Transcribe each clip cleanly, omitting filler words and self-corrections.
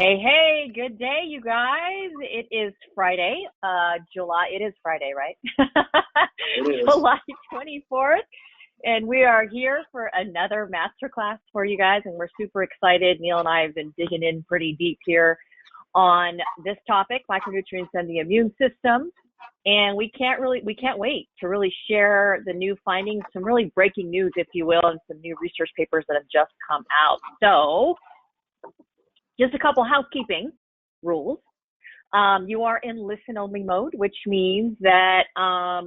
Hey, good day, you guys. It is Friday, it is Friday, right? It is. July 24th, and we are here for another masterclass for you guys, and we're super excited. Neil and I have been digging in pretty deep here on this topic, micronutrients and the immune system, and we can't wait to really share the new findings, some really breaking news, if you will, and some new research papers that have just come out. So, just a couple housekeeping rules. You are in listen-only mode, which means that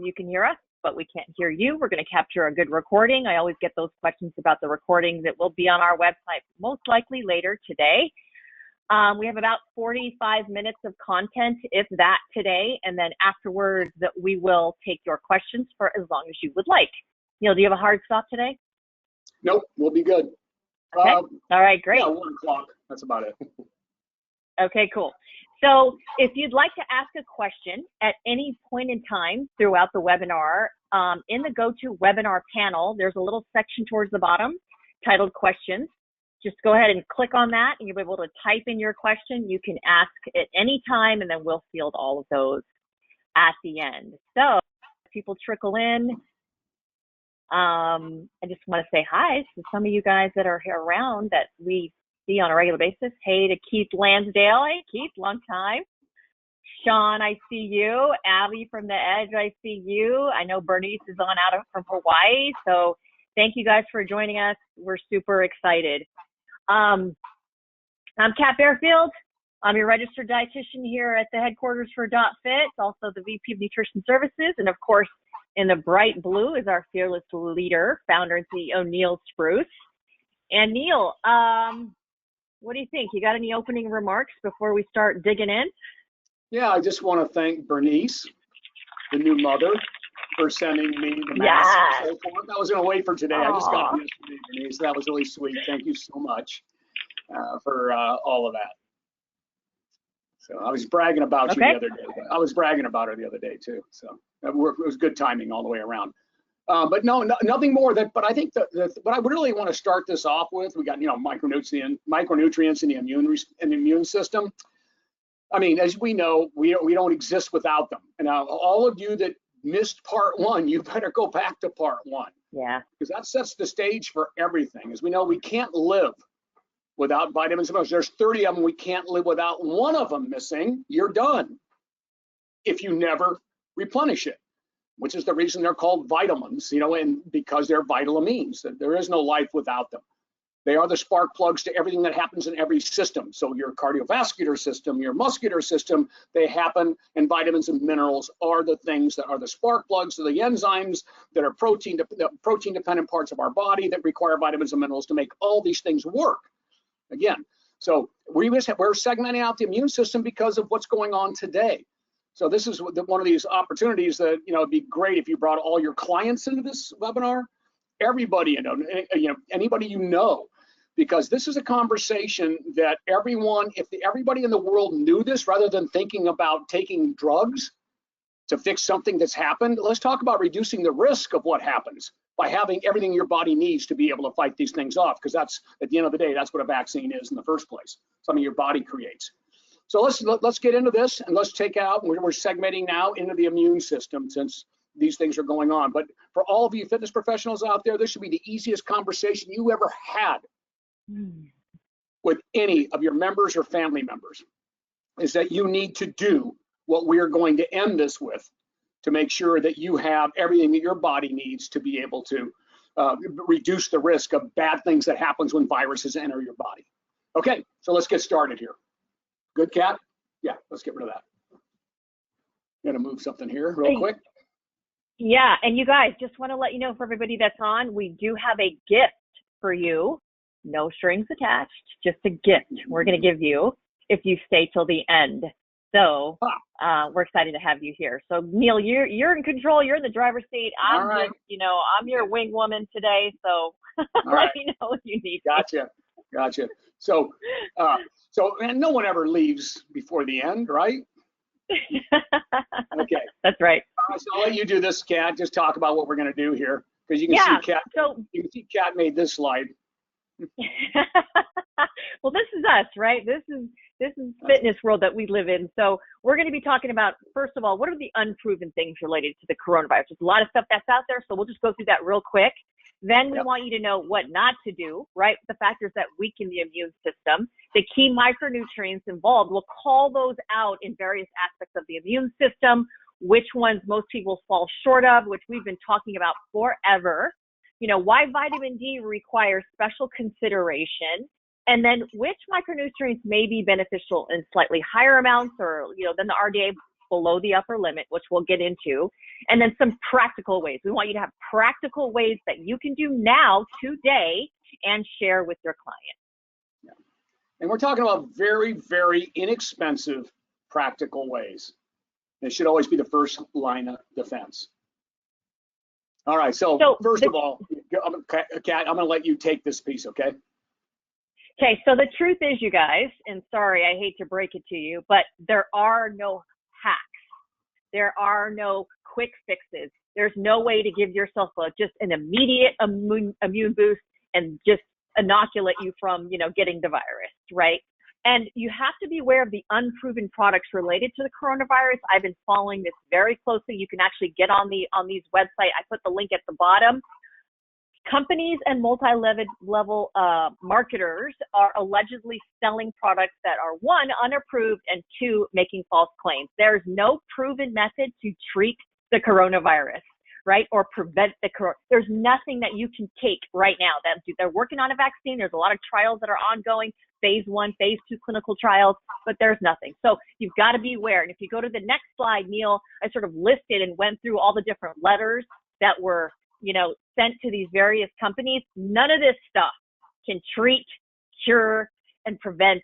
you can hear us, but we can't hear you. We're going to capture a good recording. I always get those questions about the recording that will be on our website, most likely later today. We have about 45 minutes of content, if that, today, and then afterwards that we will take your questions for as long as you would like. Neil, do you have a hard stop today? Nope, we'll be good. Okay. All right, great. Yeah, 1 o'clock. That's about it. Okay, cool. So if you'd like to ask a question at any point in time throughout the webinar, in the GoToWebinar panel, there's a little section towards the bottom titled Questions. Just go ahead and click on that, and you'll be able to type in your question. You can ask at any time, and then we'll field all of those at the end. So people trickle in. I just want to say hi to some of you guys that are here around that we see on a regular basis. Hey to Keith Lansdale. Hey, Keith, long time. Sean, I see you. Abby from the Edge, I see you. I know Bernice is on from Hawaii. So thank you guys for joining us. We're super excited. I'm Kat Bearfield. I'm your registered dietitian here at the headquarters for .Fit, also the VP of Nutrition Services, and of course, in the bright blue is our fearless leader, founder and CEO, Neil Spruce. And Neil, what do you think? You got any opening remarks before we start digging in? Yeah, I just want to thank Bernice, the new mother, for sending me the mask. Yes. So I was going to wait for today. Aww. I just got it yesterday, Bernice. That was really sweet. Thank you so much for all of that. So I was bragging about you the other day. I was bragging about her the other day too. So it was good timing all the way around. But nothing more. But I think what I really want to start this off with, we got micronutrients in the immune system. I mean, as we know, we don't exist without them. And now all of you that missed part 1, you better go back to part 1. Yeah. Because that sets the stage for everything. As we know, we can't live without vitamins and minerals. There's 30 of them. We can't live without one of them missing. You're done if you never replenish it, which is the reason they're called vitamins, and because they're vital amines. There is no life without them. They are the spark plugs to everything that happens in every system. So your cardiovascular system, your muscular system, they happen, and vitamins and minerals are the things that are the spark plugs to the enzymes that are protein-dependent parts of our body that require vitamins and minerals to make all these things work. Again, so we're segmenting out the immune system because of what's going on today. So this is one of these opportunities that, it'd be great if you brought all your clients into this webinar, everybody, anybody because this is a conversation that everybody in the world knew this, rather than thinking about taking drugs to fix something that's happened. Let's talk about reducing the risk of what happens by having everything your body needs to be able to fight these things off, because that's, at the end of the day, that's what a vaccine is in the first place, something your body creates. So let's get into this, and let's take out, we're segmenting now into the immune system since these things are going on. But for all of you fitness professionals out there, this should be the easiest conversation you ever had with any of your members or family members, is that you need to do what we are going to end this with to make sure that you have everything that your body needs to be able to reduce the risk of bad things that happens when viruses enter your body. Okay, so let's get started here. Good, Kat? Yeah, let's get rid of that. I'm gonna move something here real quick. Yeah, and you guys, just want to let you know, for everybody that's on, we do have a gift for you. No strings attached, just a gift we're going to give you if you stay till the end. So we're excited to have you here. So Neil, you're in control. You're in the driver's seat. I'm right. just, I'm your wing woman today. So let me know if you need me. Gotcha. So and no one ever leaves before the end, right? Okay. That's right. So I'll let you do this, Kat. Just talk about what we're going to do here, because you can see Kat. So you can see Kat made this slide. Well, this is us, right? This This is fitness world that we live in. So we're going to be talking about, first of all, what are the unproven things related to the coronavirus? There's a lot of stuff that's out there, so we'll just go through that real quick. Then we want you to know what not to do, right? The factors that weaken the immune system, the key micronutrients involved. We'll call those out in various aspects of the immune system, which ones most people fall short of, which we've been talking about forever. You know, why vitamin D requires special consideration, and then which micronutrients may be beneficial in slightly higher amounts or, you know, than the RDA below the upper limit, which we'll get into, and then some practical ways. We want you to have practical ways that you can do now, today, and share with your client. Yeah. And we're talking about very, very inexpensive, practical ways. It should always be the first line of defense. All right, so first of all, Kat, I'm gonna let you take this piece, okay? Okay, so the truth is, you guys, and sorry, I hate to break it to you, but there are no hacks. There are no quick fixes. There's no way to give yourself just an immediate immune boost and just inoculate you from, you know, getting the virus, right? And you have to be aware of the unproven products related to the coronavirus. I've been following this very closely. You can actually get on these websites. I put the link at the bottom. Companies and multi-level marketers are allegedly selling products that are, one, unapproved, and two, making false claims. There's no proven method to treat the coronavirus, right, or prevent the corona. There's nothing that you can take right now. They're working on a vaccine. There's a lot of trials that are ongoing, phase 1, phase 2 clinical trials, but there's nothing. So you've got to be aware. And if you go to the next slide, Neil, I sort of listed and went through all the different letters that were, you know, sent to these various companies. None of this stuff can treat, cure, and prevent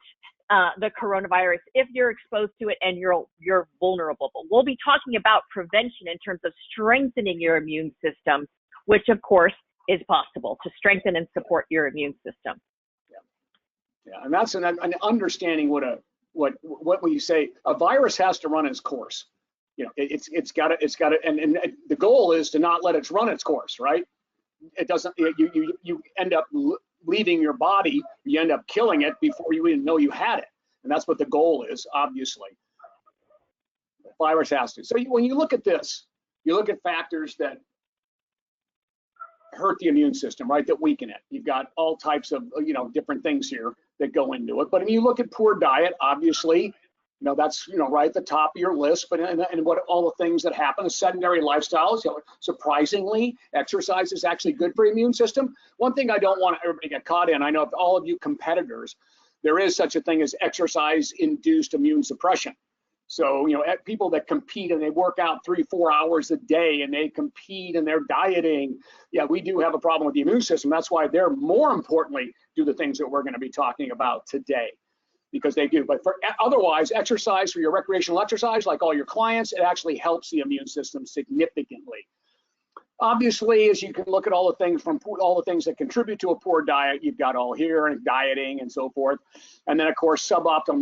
the coronavirus if you're exposed to it and you're vulnerable. But we'll be talking about prevention in terms of strengthening your immune system, which of course is possible to strengthen and support your immune system. Yeah, and that's an understanding what you say. A virus has to run its course. You know, it's got to, and the goal is to not let it run its course, right? It doesn't. You end up leaving your body. You end up killing it before you even know you had it, and that's what the goal is. Obviously, the virus has to. So when you look at this, you look at factors that hurt the immune system, right? That weaken it. You've got all types of, you know, different things here that go into it. But if you look at poor diet, obviously, you know, that's, you know, right at the top of your list. But and what all the things that happen, sedentary lifestyles, you know, surprisingly, exercise is actually good for the immune system. One thing I don't want everybody to get caught in, I know all of you competitors, there is such a thing as exercise-induced immune suppression. So, you know, people that compete and they work out 3-4 hours a day and they compete and they're dieting, yeah, we do have a problem with the immune system. That's why they're more importantly do the things that we're going to be talking about today, because they do. But for otherwise, exercise, for your recreational exercise, like all your clients, it actually helps the immune system significantly. Obviously, as you can look at all the things that contribute to a poor diet, you've got all here, and dieting and so forth. And then, of course, suboptimal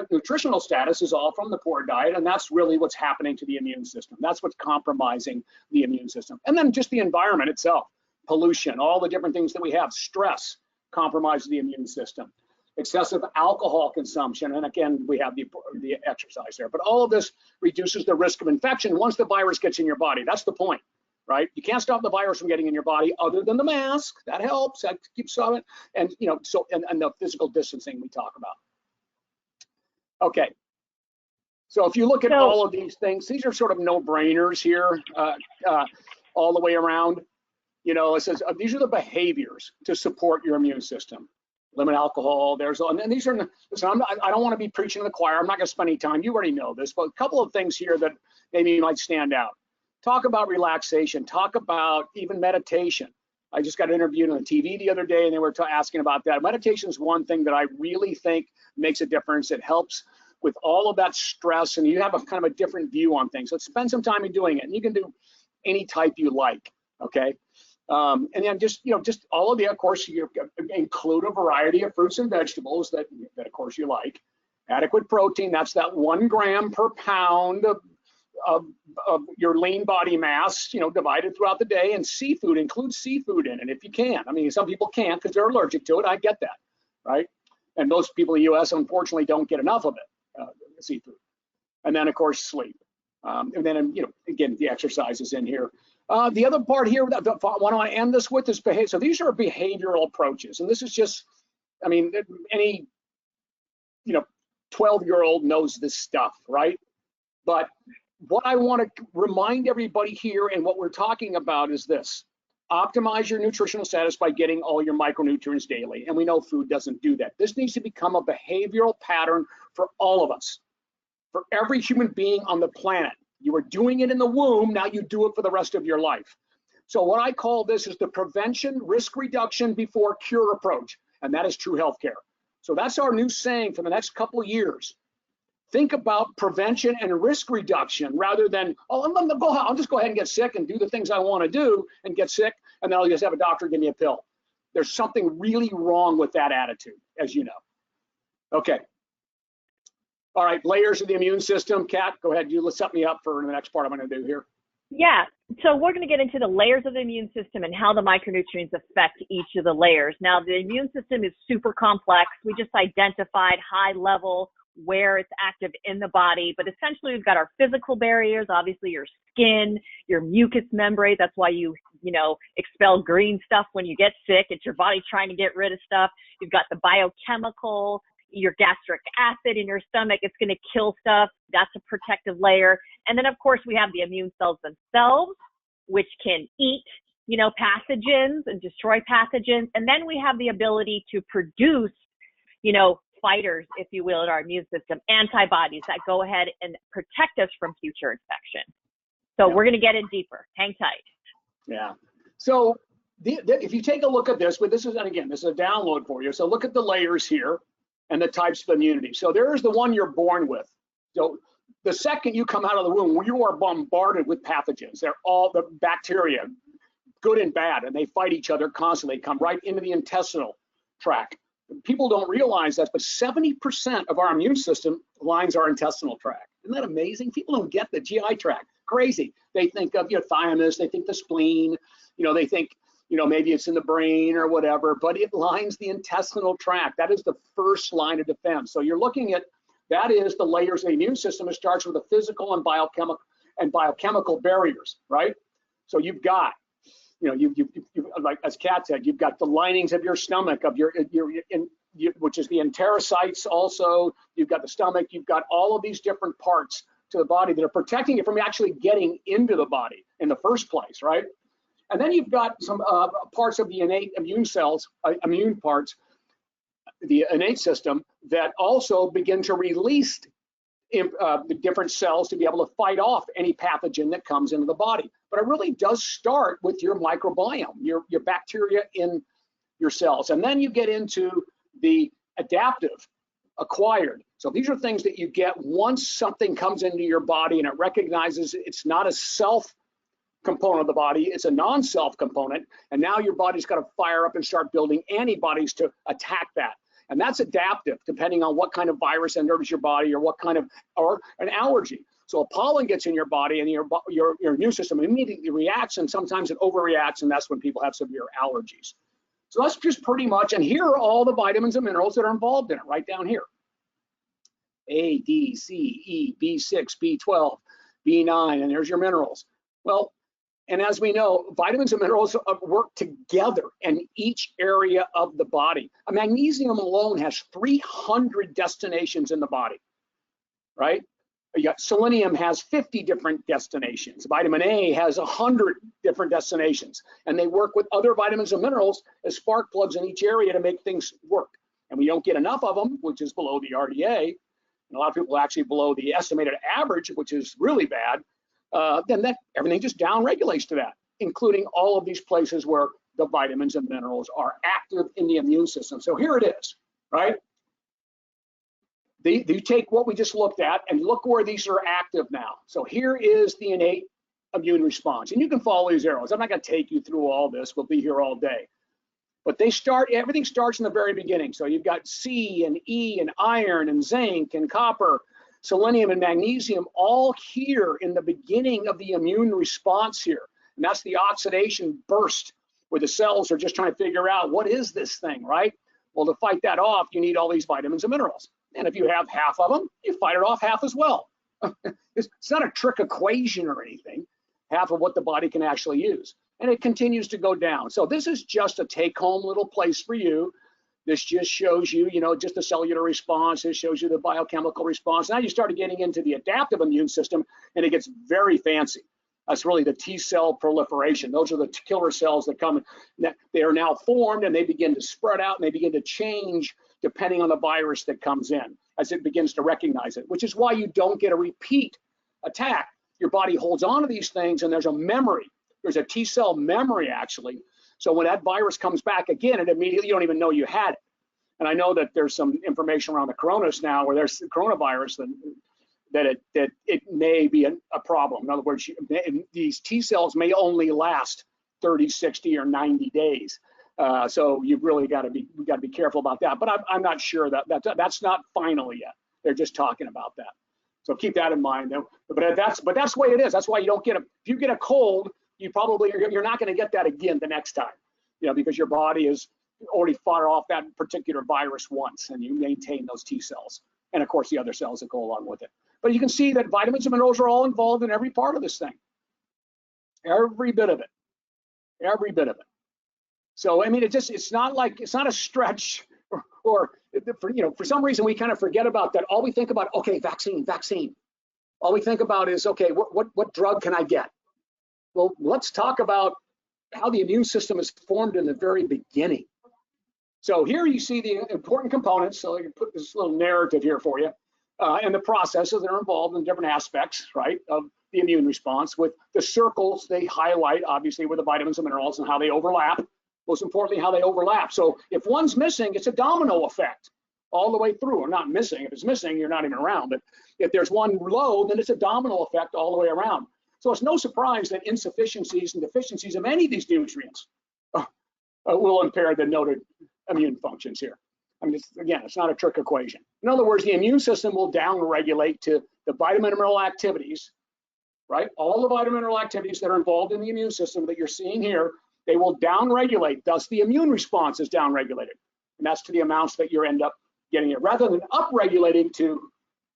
nutritional status is all from the poor diet, and that's really what's happening to the immune system. That's what's compromising the immune system. And then just the environment itself, pollution, all the different things that we have, stress compromises the immune system. Excessive alcohol consumption, and again, we have the exercise there. But all of this reduces the risk of infection once the virus gets in your body. That's the point, right? You can't stop the virus from getting in your body other than the mask. That helps. That keeps it. And you know, so and the physical distancing we talk about. Okay. So if you look at all of these things, these are sort of no-brainers here, all the way around. You know, it says these are the behaviors to support your immune system. Limit alcohol. And these are. Listen, I don't want to be preaching to the choir. I'm not going to spend any time. You already know this, but a couple of things here that maybe might stand out. Talk about relaxation. Talk about even meditation. I just got interviewed on the TV the other day, and they were asking about that. Meditation is one thing that I really think makes a difference. It helps with all of that stress, and you have a kind of a different view on things. Let's spend some time in doing it, and you can do any type you like. Okay. And then just all of the, of course, you include a variety of fruits and vegetables that of course you like. Adequate protein, that's that 1 gram per pound of your lean body mass, you know, divided throughout the day. And include seafood in it if you can. I mean, some people can't because they're allergic to it. I get that, right? And most people in the US, unfortunately, don't get enough of it, seafood. And then, of course, sleep. And then, again, the exercise is in here. The other part here that I want to end this with is behavior. So these are behavioral approaches. And this is just, I mean, any, 12-year-old knows this stuff, right? But what I want to remind everybody here and what we're talking about is this. Optimize your nutritional status by getting all your micronutrients daily. And we know food doesn't do that. This needs to become a behavioral pattern for all of us, for every human being on the planet. You were doing it in the womb, now you do it for the rest of your life. So what I call this is the prevention, risk reduction before cure approach, and that is true healthcare. So that's our new saying for the next couple of years. Think about prevention and risk reduction rather than, I'll just go ahead and get sick and do the things I want to do and get sick, and then I'll just have a doctor give me a pill. There's something really wrong with that attitude, as you know. Okay. All right, layers of the immune system. Kat, go ahead. Let's set me up for the next part I'm going to do here. Yeah, so we're going to get into the layers of the immune system and how the micronutrients affect each of the layers. Now, the immune system is super complex. We just identified high level where it's active in the body, but essentially we've got our physical barriers, obviously your skin, your mucous membrane. That's why you expel green stuff when you get sick. It's your body trying to get rid of stuff. You've got the biochemical, your gastric acid in your stomach. It's going to kill stuff. That's a protective layer. And then, of course, we have the immune cells themselves, which can eat, pathogens and destroy pathogens. And then we have the ability to produce, fighters, if you will, in our immune system, antibodies that go ahead and protect us from future infection. So we're going to get in deeper. Hang tight. Yeah. So if you take a look at this, but this is a download for you. So look at the layers here and the types of immunity. So there's the one you're born with. So the second you come out of the womb, you are bombarded with pathogens. They're all the bacteria, good and bad, and they fight each other constantly. They come right into the intestinal tract. People don't realize that, but 70% of our immune system lines our intestinal tract. Isn't that amazing? People don't get the GI tract. Crazy. They think of thymus, they think the spleen, they think, maybe it's in the brain or whatever, but it lines the intestinal tract. That is the first line of defense. So you're looking at, that is the layers of the immune system. It starts with the physical and biochemical barriers, right? So you've got, like as Kat said, you've got the linings of your stomach, which is the enterocytes also. You've got the stomach. You've got all of these different parts to the body that are protecting it from actually getting into the body in the first place, right? And then you've got some parts of the innate immune cells, immune parts, the innate system that also begin to release the different cells to be able to fight off any pathogen that comes into the body. But it really does start with your microbiome, your bacteria in your cells. And then you get into the adaptive, acquired. So these are things that you get once something comes into your body and it recognizes it's not a self component of the body, it's a non-self component. And now your body's got to fire up and start building antibodies to attack that. And that's adaptive, depending on what kind of virus enters your body or what kind of, or an allergy. So a pollen gets in your body and your immune system immediately reacts, and sometimes it overreacts, and that's when people have severe allergies. So that's just pretty much, and here are all the vitamins and minerals that are involved in it, right down here. A, D, C, E, B6, B12, B9, and there's your minerals. Well, and as we know, vitamins and minerals work together in each area of the body. A magnesium alone has 300 destinations in the body, right? You got selenium has 50 different destinations. Vitamin A has 100 different destinations. And they work with other vitamins and minerals as spark plugs in each area to make things work. And we don't get enough of them, which is below the RDA. And a lot of people are actually below the estimated average, which is really bad. Then that everything just down regulates to that, including all of these places where the vitamins and minerals are active in the immune system. So here it is, right? You take what we just looked at and look where these are active now. So here is the innate immune response. And you can follow these arrows. I'm not going to take you through all this. We'll be here all day. But everything starts in the very beginning. So you've got C and E and iron and zinc and copper, selenium and magnesium, all here in the beginning of the immune response here. And that's the oxidation burst where the cells are just trying to figure out what is this thing, right? Well, to fight that off, you need all these vitamins and minerals. And if you have half of them, you fight it off half as well. It's not a trick equation or anything, half of what the body can actually use. And it continues to go down. So this is just a take-home little place for you. This just shows you, just the cellular response. This shows you the biochemical response. Now you start getting into the adaptive immune system, and it gets very fancy. That's really the T cell proliferation. Those are the killer cells that come. They are now formed, and they begin to spread out, and they begin to change depending on the virus that comes in as it begins to recognize it, which is why you don't get a repeat attack. Your body holds on to these things, and there's a memory. There's a T cell memory, actually. So when that virus comes back again, it immediately, you don't even know you had it. And I know that there's some information around the coronas now where there's the coronavirus that it may be a problem. In other words, these T cells may only last 30, 60, or 90 days. So you've really got to be careful about that. But I'm not sure that's not final yet. They're just talking about that. So keep that in mind. But that's the way it is. That's why you don't get if you get a cold, you're not going to get that again the next time, because your body has already fought off that particular virus once, and you maintain those T cells, and of course the other cells that go along with it. But you can see that vitamins and minerals are all involved in every part of this thing, every bit of it, every bit of it. So I mean, it's not a stretch, or for some reason we kind of forget about that. All we think about, okay, vaccine. All we think about is, okay, what drug can I get? Well, let's talk about how the immune system is formed in the very beginning. So here you see the important components. So I can put this little narrative here for you, and the processes that are involved in different aspects, right, of the immune response. With the circles, they highlight, obviously, where the vitamins and minerals and how they overlap. Most importantly, how they overlap. So if one's missing, it's a domino effect all the way through. Or not missing. If it's missing, you're not even around. But if there's one low, then it's a domino effect all the way around. So it's no surprise that insufficiencies and deficiencies of any of these nutrients will impair the noted immune functions here. I mean, it's not a trick equation. In other words, the immune system will downregulate to the vitamin and mineral activities, right? All the vitamin and mineral activities that are involved in the immune system that you're seeing here, they will downregulate. Thus, the immune response is downregulated. And that's to the amounts that you end up getting it, rather than upregulating to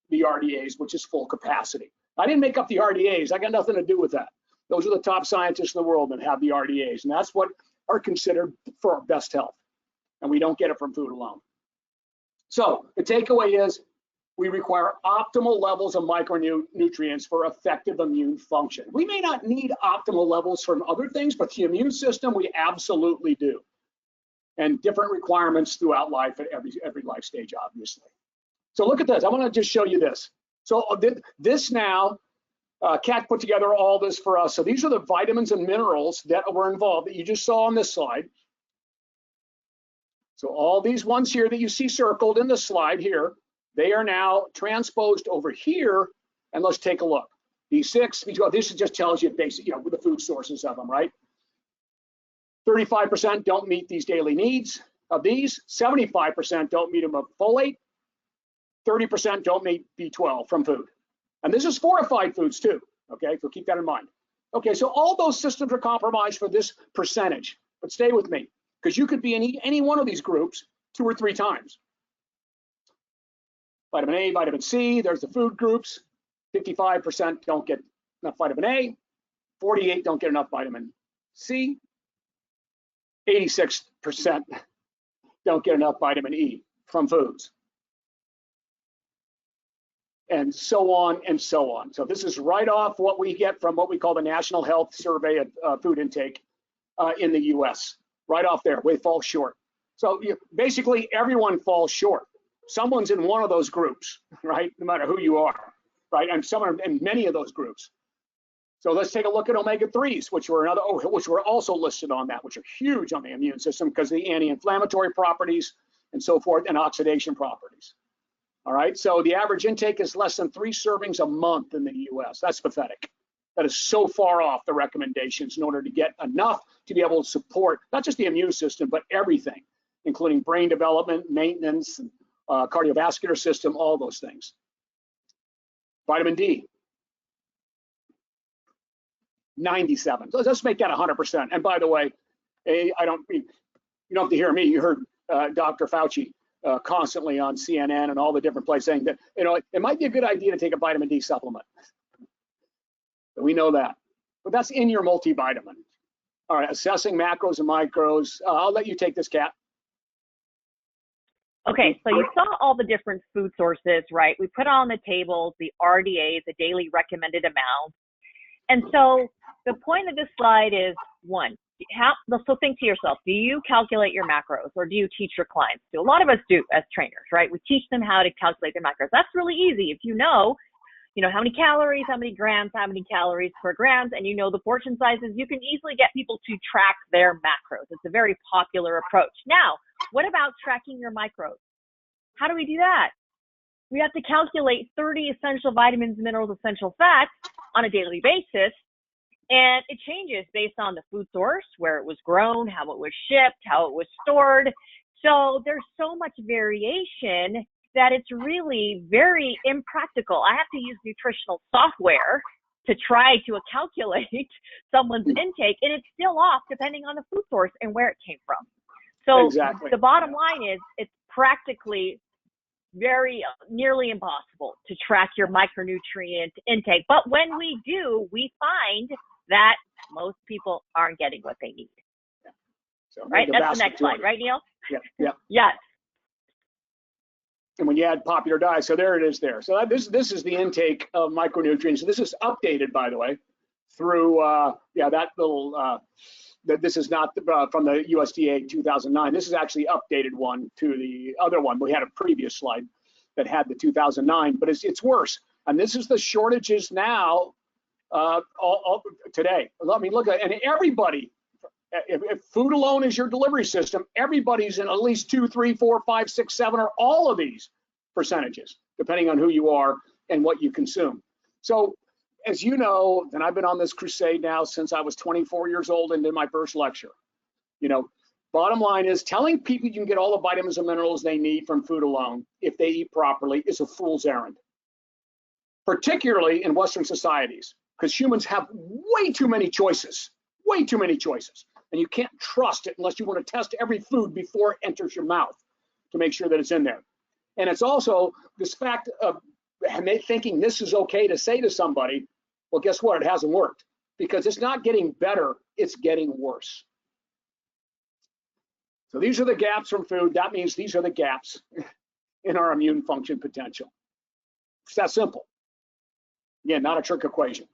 the RDAs, which is full capacity. I didn't make up the RDAs. I got nothing to do with that. Those are the top scientists in the world that have the RDAs, and that's what are considered for our best health. And we don't get it from food alone. So the takeaway is we require optimal levels of micronutrients for effective immune function. We may not need optimal levels from other things, but the immune system, we absolutely do. And different requirements throughout life at every life stage, obviously. So look at this. I want to just show you this. So this now, Kat put together all this for us. So these are the vitamins and minerals that were involved that you just saw on this slide. So all these ones here that you see circled in the slide here, they are now transposed over here. And let's take a look. B6, B12, this just tells you basic, the food sources of them, right? 35% don't meet these daily needs of these. 75% don't meet them of folate. 30% don't meet B12 from food. And this is fortified foods too, okay? So keep that in mind. Okay, so all those systems are compromised for this percentage, but stay with me, because you could be in any one of these groups 2 or 3 times. Vitamin A, vitamin C, there's the food groups. 55% don't get enough vitamin A. 48% don't get enough vitamin C. 86% don't get enough vitamin E from foods. And so on and so on. So this is right off what we get from what we call the National Health Survey of food intake in the US. Right off there, we fall short. So basically everyone falls short. Someone's in one of those groups, right? No matter who you are, right? And some are in many of those groups. So let's take a look at omega-3s, which were also listed on that, which are huge on the immune system because of the anti-inflammatory properties and so forth, and oxidation properties. All right, so the average intake is less than 3 servings a month in the US. That's pathetic. That is so far off the recommendations in order to get enough to be able to support not just the immune system, but everything, including brain development, maintenance, cardiovascular system, all those things. Vitamin D, 97. So let's make that 100%. And by the way, you don't have to hear me. You heard Dr. Fauci constantly on CNN and all the different places saying that, it might be a good idea to take a vitamin D supplement. We know that. But that's in your multivitamin. All right, assessing macros and micros. I'll let you take this, Kat. Okay, so you saw all the different food sources, right? We put on the tables the RDA, the daily recommended amount. And so the point of this slide is, one, so think to yourself, do you calculate your macros or do you teach your clients to? A lot of us do as trainers, right? We teach them how to calculate their macros. That's really easy. If you know how many calories, how many grams, how many calories per grams, and you know the portion sizes, you can easily get people to track their macros. It's a very popular approach. Now, what about tracking your micros? How do we do that? We have to calculate 30 essential vitamins, minerals, essential fats on a daily basis, and it changes based on the food source, where it was grown, how it was shipped, how it was stored. So there's so much variation that it's really very impractical. I have to use nutritional software to try to calculate someone's intake, and it's still off depending on the food source and where it came from. So exactly. The bottom line is it's practically very nearly impossible to track your micronutrient intake. But when we do, we find that most people aren't getting what they need. Yeah. So right? That's the next slide, right, Neil? Yeah. Yes. And when you add popular diet, so there it is there. So this is the intake of micronutrients. This is updated, by the way, through, that little, this is not from the USDA 2009. This is actually updated one to the other one. We had a previous slide that had the 2009, but it's worse. And this is the shortages now all today. I mean, look at, and everybody, if food alone is your delivery system, everybody's in at least 2, 3, 4, 5, 6, 7, or all of these percentages, depending on who you are and what you consume. So, as you know, and I've been on this crusade now since I was 24 years old and did my first lecture. Bottom line is telling people you can get all the vitamins and minerals they need from food alone if they eat properly is a fool's errand, particularly in Western societies, because humans have way too many choices. And you can't trust it unless you want to test every food before it enters your mouth to make sure that it's in there. And it's also this fact of thinking this is okay to say to somebody, well, guess what? It hasn't worked, because it's not getting better, it's getting worse. So these are the gaps from food. That means these are the gaps in our immune function potential. It's that simple. Again, not a trick equation.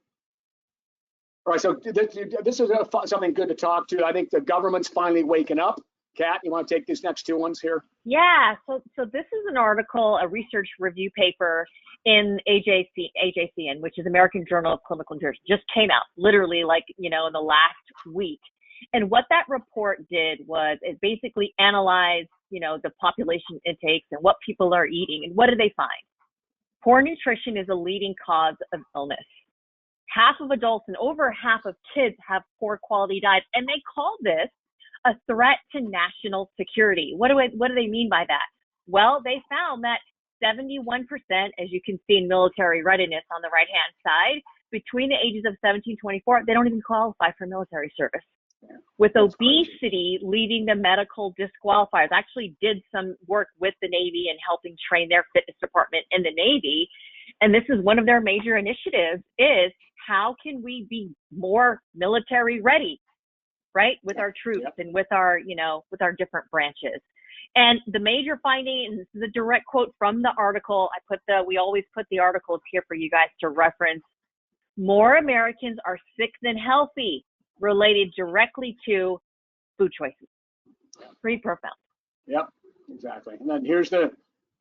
All right, so this is something good to talk to. I think the government's finally waking up. Kat, you want to take these next two ones here? Yeah, so this is an article, a research review paper in AJCN, which is American Journal of Clinical Nutrition, just came out literally in the last week. And what that report did was it basically analyzed, the population intakes and what people are eating. And what did they find? Poor nutrition is a leading cause of illness. Half of adults and over half of kids have poor quality diets, and they call this a threat to national security. What do they mean by that? Well, they found that 71%, as you can see in military readiness on the right-hand side, between the ages of 17 and 24, they don't even qualify for military service. Yeah, with obesity leading the medical disqualifiers. I actually did some work with the Navy and helping train their fitness department in the Navy. And this is one of their major initiatives is how can we be more military ready, right? With our troops and with our, with our different branches. And the major finding, and this is a direct quote from the article, we always put the articles here for you guys to reference. More Americans are sick than healthy, related directly to food choices. Pretty profound. Yep, exactly. And then here's the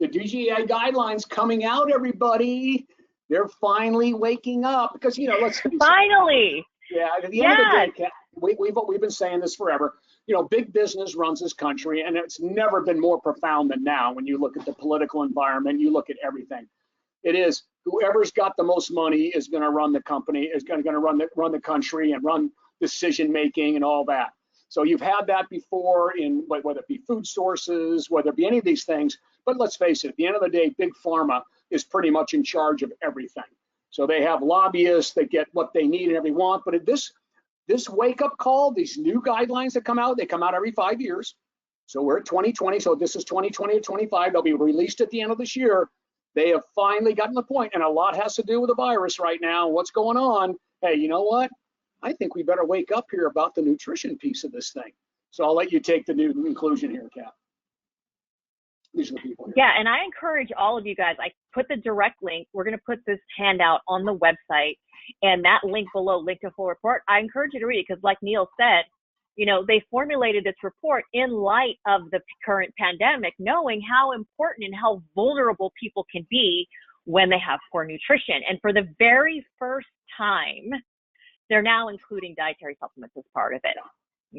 DGA guidelines coming out, everybody. They're finally waking up because, let's finally. Yeah, at the end of the day, we've been saying this forever. Big business runs this country, and it's never been more profound than now when you look at the political environment, you look at everything. It is whoever's got the most money is going to run the company, is going to run the country and run decision making and all that. So you've had that before in whether it be food sources, whether it be any of these things. But let's face it, at the end of the day, big pharma is pretty much in charge of everything. So they have lobbyists that get what they need and every want. But this wake up call, these new guidelines that come out, they come out every 5 years. So we're at 2020. So this is 2020 to 25. They'll be released at the end of this year. They have finally gotten the point, and a lot has to do with the virus right now. What's going on? Hey, you know what? I think we better wake up here about the nutrition piece of this thing. So I'll let you take the new conclusion here, Kat. These are the people here. Yeah, and I encourage all of you guys, I put the direct link. We're going to put this handout on the website, and that link below, link to full report, I encourage you to read it because like Neil said, you know, they formulated this report in light of the current pandemic, knowing how important and how vulnerable people can be when they have poor nutrition. And for the very first time, they're now including dietary supplements as part of it.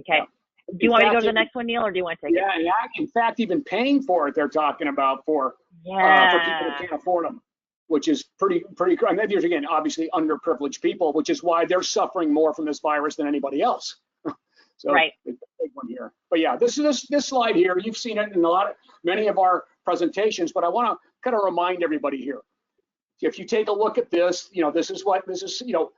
Okay. Yeah. Do you want me to go to the next one, Neil, or do you want to take it? Yeah, in fact, even paying for it, they're talking about for people that can't afford them, which is pretty. And there's, again, obviously underprivileged people, which is why they're suffering more from this virus than anybody else. So right. Big one here. But yeah, this slide here, you've seen it in many of our presentations, but I want to kind of remind everybody here. If you take a look at this, you know, this is, you know,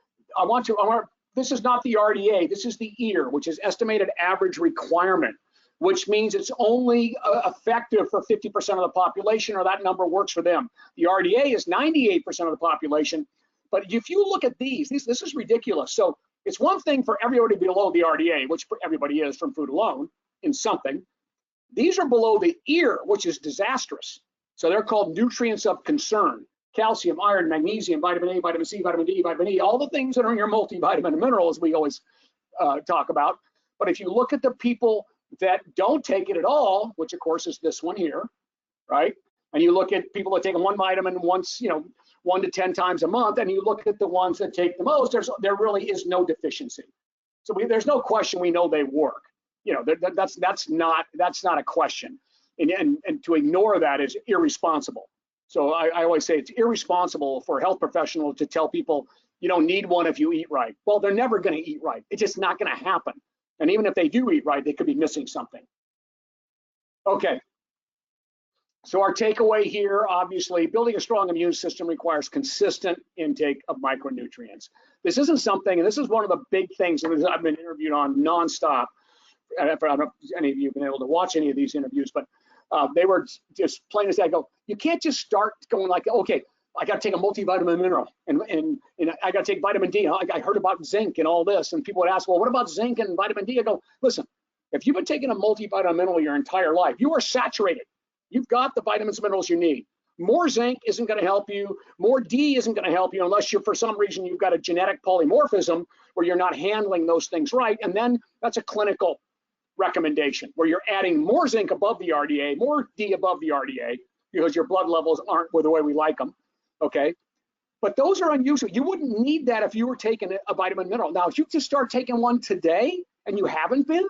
this is not the RDA, this is the EAR, which is estimated average requirement, which means it's only effective for 50% of the population, or that number works for them. The RDA is 98% of the population, but if you look at this is ridiculous. So it's one thing for everybody below the RDA, which everybody is from food alone in something. These are below the EAR, which is disastrous. So they're called nutrients of concern. Calcium, iron, magnesium, vitamin A, vitamin C, vitamin D, vitamin E, all the things that are in your multivitamin and minerals we always talk about. But if you look at the people that don't take it at all, which of course is this one here, right? And you look at people that take one vitamin once, you know, 1 to 10 times a month, and you look at the ones that take the most, there really is no deficiency. So there's no question we know they work. You know, that's not a question. And to ignore that is irresponsible. So I always say it's irresponsible for a health professional to tell people you don't need one if you eat right. Well, they're never going to eat right. It's just not going to happen. And even if they do eat right, they could be missing something. Okay. So our takeaway here, obviously, building a strong immune system requires consistent intake of micronutrients. This isn't something, and this is one of the big things that I've been interviewed on nonstop. I don't know if any of you have been able to watch any of these interviews, but they were just plain as day. I go, you can't just start going like, okay, I got to take a multivitamin mineral, and I got to take vitamin D. I heard about zinc and all this, and people would ask, well, what about zinc and vitamin D? I go, listen, if you've been taking a multivitamin mineral your entire life, you are saturated. You've got the vitamins and minerals you need. More zinc isn't going to help you. More D isn't going to help you unless for some reason you've got a genetic polymorphism where you're not handling those things right. And then that's a clinical recommendation where you're adding more zinc above the RDA, more D above the RDA, because your blood levels aren't the way we like them. Okay. But those are unusual. You wouldn't need that if you were taking a vitamin mineral. Now, if you just start taking one today and you haven't been,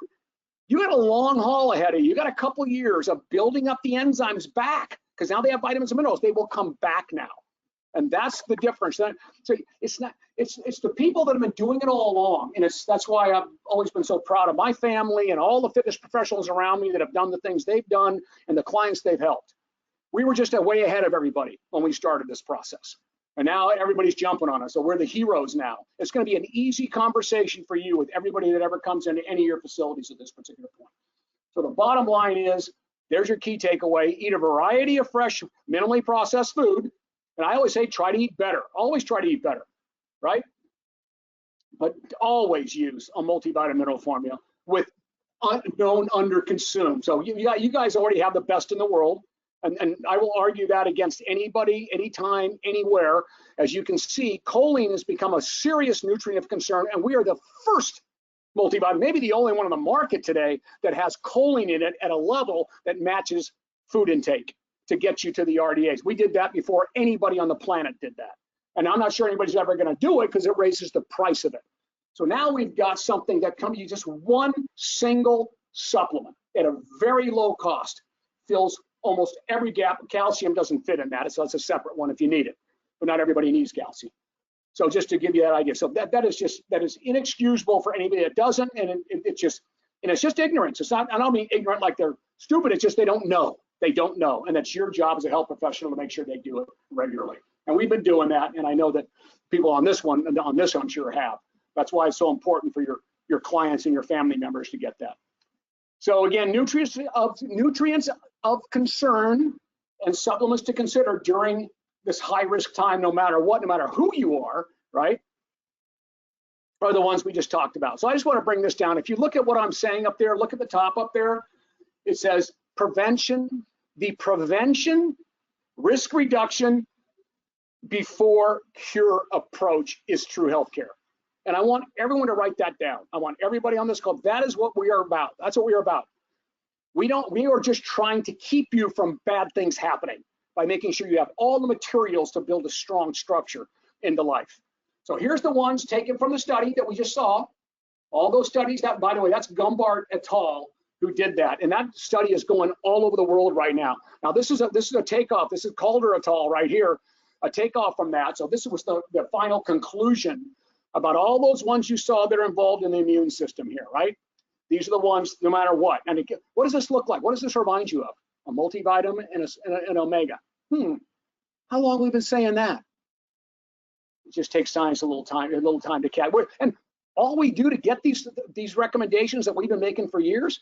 you got a long haul ahead of you. You got a couple years of building up the enzymes back, because now they have vitamins and minerals. They will come back now. And that's the difference. So it's the people that have been doing it all along. And that's why I've always been so proud of my family and all the fitness professionals around me that have done the things they've done and the clients they've helped. We were just way ahead of everybody when we started this process. And now everybody's jumping on us. So we're the heroes now. It's going to be an easy conversation for you with everybody that ever comes into any of your facilities at this particular point. So the bottom line is, there's your key takeaway. Eat a variety of fresh, minimally processed food. And I always say, try to eat better. Always try to eat better, right? But always use a multivitamin mineral formula with unknown underconsumed. So you guys already have the best in the world. And I will argue that against anybody, anytime, anywhere. As you can see, choline has become a serious nutrient of concern, and we are the first multivitamin, maybe the only one on the market today that has choline in it at a level that matches food intake to get you to the RDAs. We did that before anybody on the planet did that. And I'm not sure anybody's ever going to do it because it raises the price of it. So now we've got something that comes, you just one single supplement at a very low cost fills almost every gap. Calcium doesn't fit in that, so it's a separate one if you need it, but not everybody needs calcium. So just to give you that idea, so that is inexcusable for anybody that doesn't, and it's just ignorance. It's not, I don't mean ignorant like they're stupid. It's just they don't know. They don't know, and that's your job as a health professional to make sure they do it regularly. And we've been doing that, and I know that people on this I'm sure have. That's why it's so important for your clients and your family members to get that. So again, nutrients of concern and supplements to consider during this high risk time, no matter what, no matter who you are, right, are the ones we just talked about. So I just want to bring this down. If you look at what I'm saying up there, look at the top up there. It says prevention, the prevention, risk reduction before cure approach is true healthcare. And I want everyone to write that down. I want everybody on this call. That is what we are about. That's what we are about. We are just trying to keep you from bad things happening by making sure you have all the materials to build a strong structure into life. So here's the ones taken from the study that we just saw. All those studies, that, by the way, that's Gumbart et al. Who did that. And that study is going all over the world right now. Now this is a takeoff. This is Calder et al. Right here, a takeoff from that. So this was the final conclusion about all those ones you saw that are involved in the immune system here, right? These are the ones, no matter what. And again, what does this look like? What does this remind you of? A multivitamin and an omega. How long have we been saying that? It just takes science a little time to catch. And all we do to get these recommendations that we've been making for years,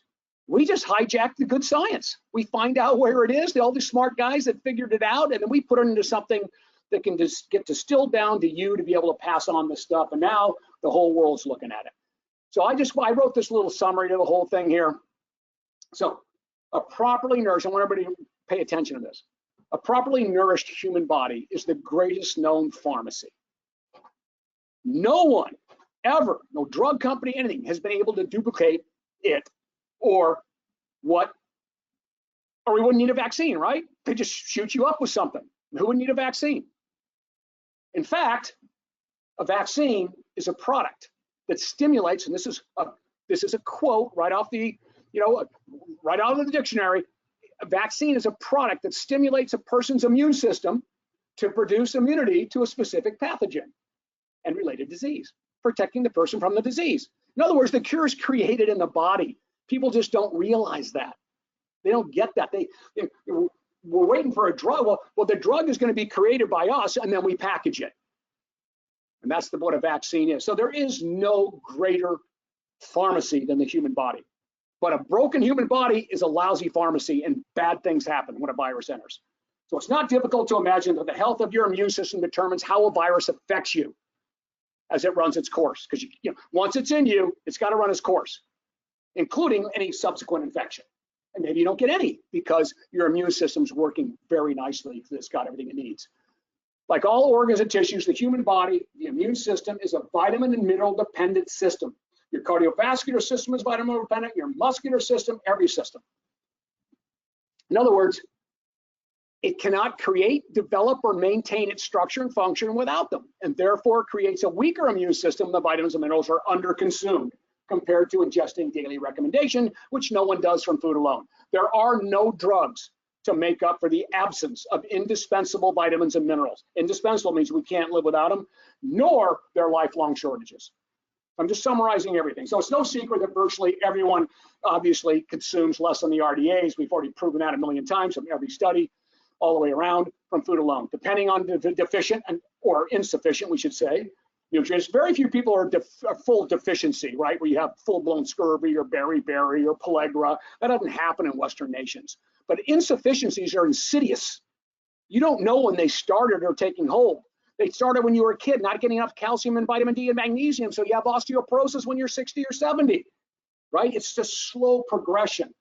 we just hijack the good science. We find out where it is, all these smart guys that figured it out, and then we put it into something that can just get distilled down to you to be able to pass on this stuff. And now the whole world's looking at it. So I wrote this little summary to the whole thing here. So a properly nourished, I want everybody to pay attention to this. A properly nourished human body is the greatest known pharmacy. No one ever, no drug company, anything, has been able to duplicate it or we wouldn't need a vaccine, right? They just shoot you up with something. Who would need a vaccine? In fact, a vaccine is a product that stimulates, and this is a quote right off the, right out of the dictionary. A vaccine is a product that stimulates a person's immune system to produce immunity to a specific pathogen and related disease, protecting the person from the disease. In other words, the cure is created in the body. People just don't realize that. They don't get that. We're waiting for a drug. Well, the drug is going to be created by us, and then we package it. And that's what a vaccine is. So there is no greater pharmacy than the human body. But a broken human body is a lousy pharmacy, and bad things happen when a virus enters. So it's not difficult to imagine that the health of your immune system determines how a virus affects you as it runs its course. Because once it's in you, it's got to run its course, including any subsequent infection. And maybe you don't get any because your immune system's working very nicely because it's got everything it needs. Like all organs and tissues, the human body, the immune system is a vitamin and mineral dependent system. Your cardiovascular system is vitamin dependent, your muscular system, every system. In other words, it cannot create, develop, or maintain its structure and function without them, and therefore creates a weaker immune system. The vitamins and minerals are underconsumed compared to ingesting daily recommendation, which no one does from food alone. There are no drugs to make up for the absence of indispensable vitamins and minerals. Indispensable means we can't live without them, nor their lifelong shortages. I'm just summarizing everything. So it's no secret that virtually everyone obviously consumes less than the RDAs. We've already proven that a million times from every study all the way around from food alone. Depending on the deficient or insufficient, we should say, nutrients. Very few people are full deficiency, right? Where you have full-blown scurvy or beriberi or pellagra. That doesn't happen in Western nations. But insufficiencies are insidious. You don't know when they started or taking hold. They started when you were a kid, not getting enough calcium and vitamin D and magnesium, so you have osteoporosis when you're 60 or 70, right? It's just slow progression.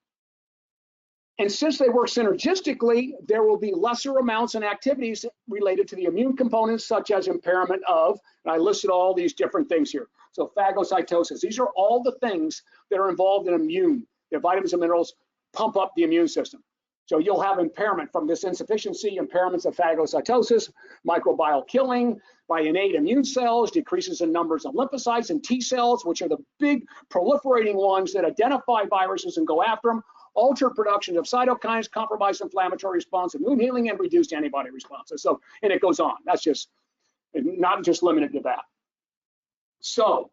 And since they work synergistically, there will be lesser amounts and activities related to the immune components, such as impairment of, and I listed all these different things here. So phagocytosis, these are all the things that are involved in immune. The vitamins and minerals pump up the immune system. So you'll have impairment from this insufficiency, impairments of phagocytosis, microbial killing by innate immune cells, decreases in numbers of lymphocytes and T cells, which are the big proliferating ones that identify viruses and go after them, alter production of cytokines, compromise inflammatory response, immune healing, and reduced antibody responses. So, and it goes on. That's just not just limited to that. So,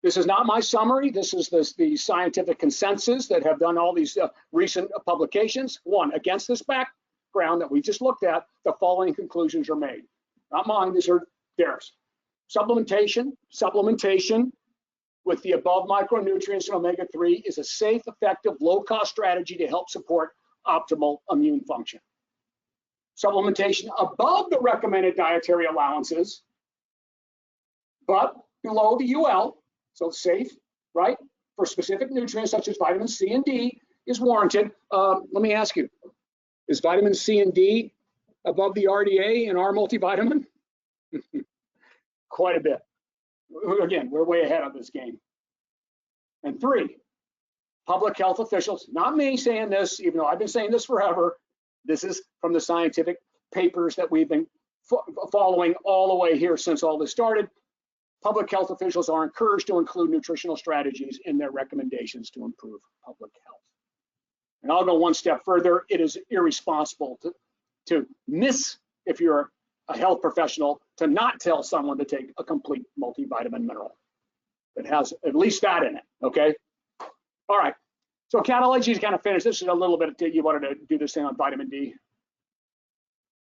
this is not my summary. This is the scientific consensus that have done all these recent publications. One, against this background that we just looked at, the following conclusions are made. Not mine, these are theirs. Supplementation with the above micronutrients and omega-3 is a safe, effective, low-cost strategy to help support optimal immune function. Supplementation above the recommended dietary allowances, but below the UL, so safe, right, for specific nutrients such as vitamin C and D is warranted. Let me ask you, is vitamin C and D above the RDA in our multivitamin? Quite a bit. Again, we're way ahead of this game. And 3, public health officials, not me saying this, even though I've been saying this forever, this is from the scientific papers that we've been following all the way here since all this started. Public health officials are encouraged to include nutritional strategies in their recommendations to improve public health. And I'll go one step further. It is irresponsible to miss, if you're a health professional, to not tell someone to take a complete multivitamin mineral that has at least that in it, okay? All right, so Kat, I'll let you kind of finish. This is a little bit, you wanted to do this thing on vitamin D.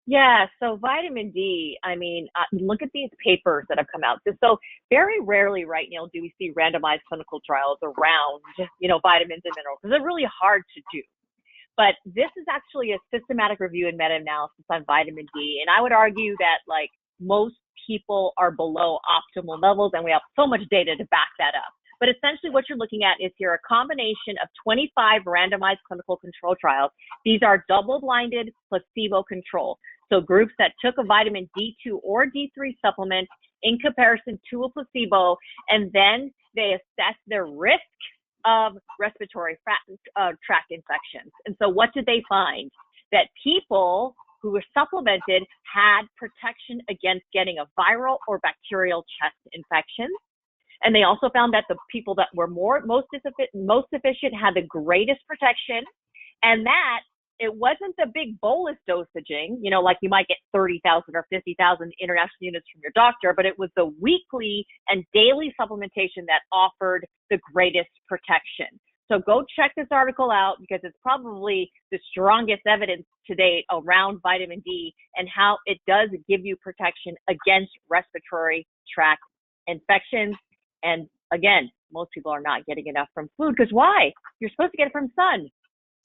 Yeah, so vitamin D, I mean, look at these papers that have come out. So very rarely right now do we see randomized clinical trials around, vitamins and minerals, because they're really hard to do. But this is actually a systematic review and meta-analysis on vitamin D. And I would argue that like most people are below optimal levels, and we have so much data to back that up. But essentially what you're looking at is here a combination of 25 randomized clinical control trials. These are double-blinded, placebo-controlled. So groups that took a vitamin D2 or D3 supplement in comparison to a placebo, and then they assessed their risk of respiratory tract infections. And so what did they find? That people who were supplemented had protection against getting a viral or bacterial chest infection. And they also found that the people that were most efficient had the greatest protection, and that it wasn't the big bolus dosaging, like you might get 30,000 or 50,000 international units from your doctor, but it was the weekly and daily supplementation that offered the greatest protection. So go check this article out, because it's probably the strongest evidence to date around vitamin D and how it does give you protection against respiratory tract infections. And again, most people are not getting enough from food, because why? You're supposed to get it from sun.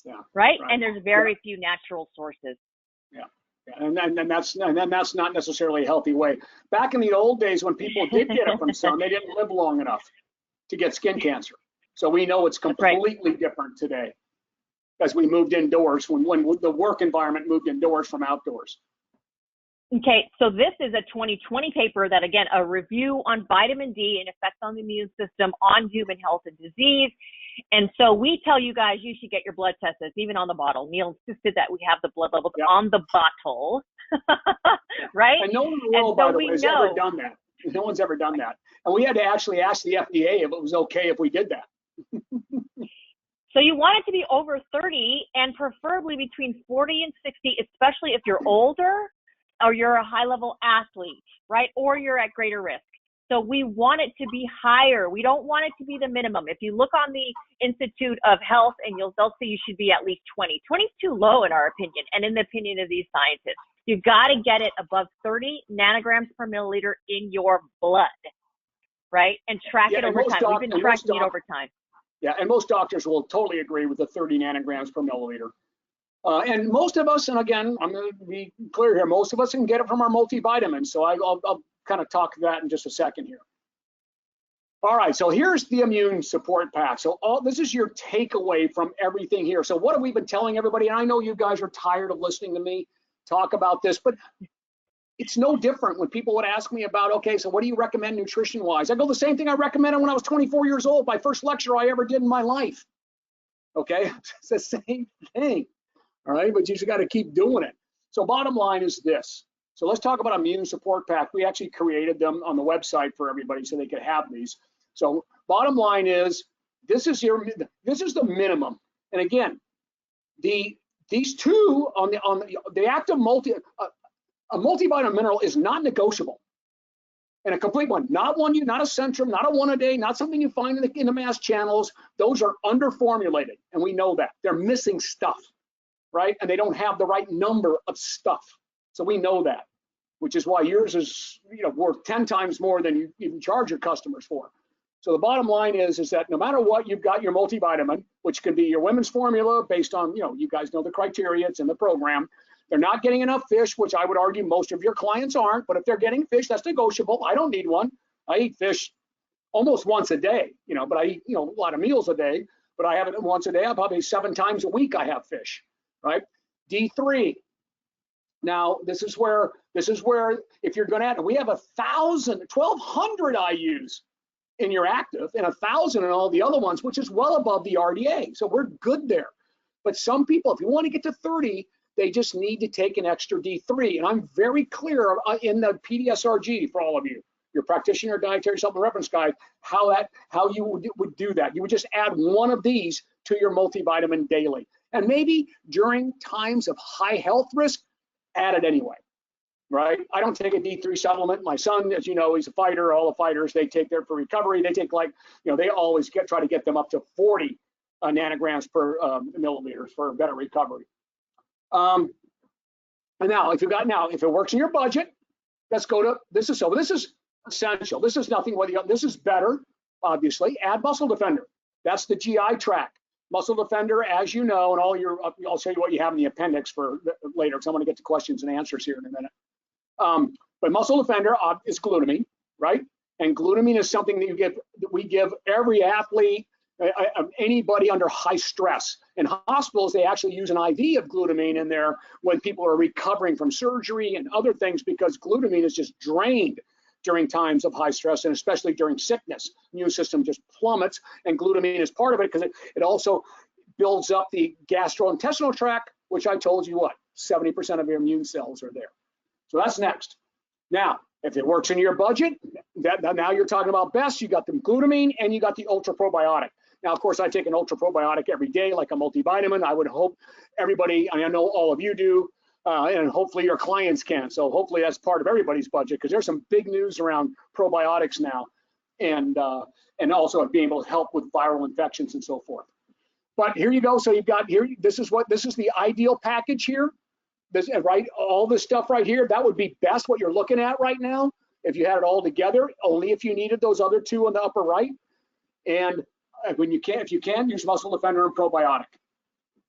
Yeah, right? And there's very few natural sources. Yeah. And that's not necessarily a healthy way. Back in the old days, when people did get it from sun, they didn't live long enough to get skin cancer. So we know it's completely different today, as we moved indoors, when the work environment moved indoors from outdoors. Okay, so this is a 2020 paper that, again, a review on vitamin D and effects on the immune system on human health and disease. And so we tell you guys you should get your blood tested, even on the bottle. Neil insisted that we have the blood levels on the bottle, right? And no one in the world, by the way, has ever done that. No one's ever done that. And we had to actually ask the FDA if it was okay if we did that. So you want it to be over 30 and preferably between 40 and 60, especially if you're older or you're a high-level athlete, right? Or you're at greater risk. So we want it to be higher. We don't want it to be the minimum. If you look on the Institute of Health, and they'll say you should be at least 20. 20 is too low in our opinion, and in the opinion of these scientists. You've got to get it above 30 nanograms per milliliter in your blood, right? And track it over time. We've been tracking it over time. Yeah, and most doctors will totally agree with the 30 nanograms per milliliter. And most of us, and again, I'm going to be clear here, most of us can get it from our multivitamins. So I'll kind of talk to that in just a second here. All right, so here's the immune support pack. So this is your takeaway from everything here. So what have we been telling everybody? And I know you guys are tired of listening to me talk about this, but it's no different when people would ask me about, okay, so what do you recommend nutrition-wise? I go, the same thing I recommended when I was 24 years old, my first lecture I ever did in my life. Okay, it's the same thing. All right, but you just got to keep doing it. So bottom line is this. So let's talk about immune support pack. We actually created them on the website for everybody so they could have these. So bottom line is this is the minimum. And again, these two on the active a multivitamin mineral is not negotiable. And a complete one, not a Centrum, not a one a day, not something you find in the mass channels. Those are underformulated, and we know that. They're missing stuff, right? And they don't have the right number of stuff. So we know that, which is why yours is worth 10 times more than you even charge your customers for. So the bottom line is that no matter what, you've got your multivitamin, which can be your women's formula based on, you guys know the criteria, it's in the program. They're not getting enough fish, which I would argue most of your clients aren't, but if they're getting fish, that's negotiable. I don't need one. I eat fish almost once a day, but I eat, a lot of meals a day, but I have it once a day. I probably 7 times a week I have fish, right? D3. Now, this is where if you're going to, we have 1,200 IUs in your active and 1,000 in all the other ones, which is well above the RDA. So we're good there. But some people, if you want to get to 30, they just need to take an extra D3. And I'm very clear in the PDSRG for all of you, your practitioner dietary supplement reference guide, how you would do that. You would just add one of these to your multivitamin daily. And maybe during times of high health risk, add it anyway, right? I don't take a D3 supplement. My son, as you know, he's a fighter. All the fighters, they take there for recovery. They take they always try to get them up to 40 nanograms per milliliters for better recovery. And now, if it works in your budget, let's go to this is essential. This is nothing. This is better, obviously. Add Muscle Defender. That's the GI tract. Muscle Defender, as you know, and I'll show you what you have in the appendix for later, because I want to get to questions and answers here in a minute. But Muscle Defender is glutamine, right? And glutamine is something that we give every athlete, anybody under high stress. In hospitals, they actually use an IV of glutamine in there when people are recovering from surgery and other things, because glutamine is just drained during times of high stress, and especially during sickness. Immune system just plummets, and glutamine is part of it because it also builds up the gastrointestinal tract, which I told you 70% of your immune cells are there. So that's next. Now, if it works in your budget, now you're talking about best. You got the glutamine and you got the ultra probiotic. Now, of course, I take an ultra probiotic every day, like a multivitamin. I would hope everybody, I know all of you do, and hopefully your clients can. So hopefully that's part of everybody's budget, because there's some big news around probiotics now, and also being able to help with viral infections and so forth. But here you go. So you've got here. This is the ideal package here. This, right, all this stuff right here. That would be best what you're looking at right now. If you had it all together, only if you needed those other two on the upper right. And if you can, use Muscle Defender and probiotic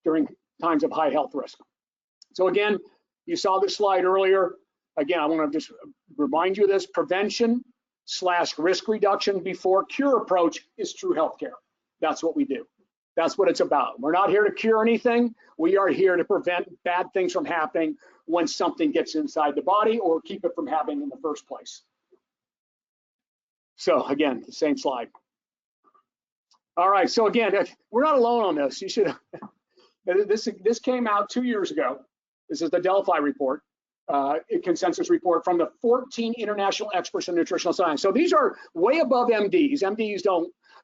during times of high health risk. So again, you saw this slide earlier. Again, I want to just remind you of this: prevention/risk reduction before cure approach is true healthcare. That's what we do. That's what it's about. We're not here to cure anything. We are here to prevent bad things from happening when something gets inside the body, or keep it from happening in the first place. So again, the same slide. All right, so again, we're not alone on this. You should. This came out 2 years ago. This is the Delphi Report, consensus report from the 14 international experts in nutritional science. So these are way above MDs. MDs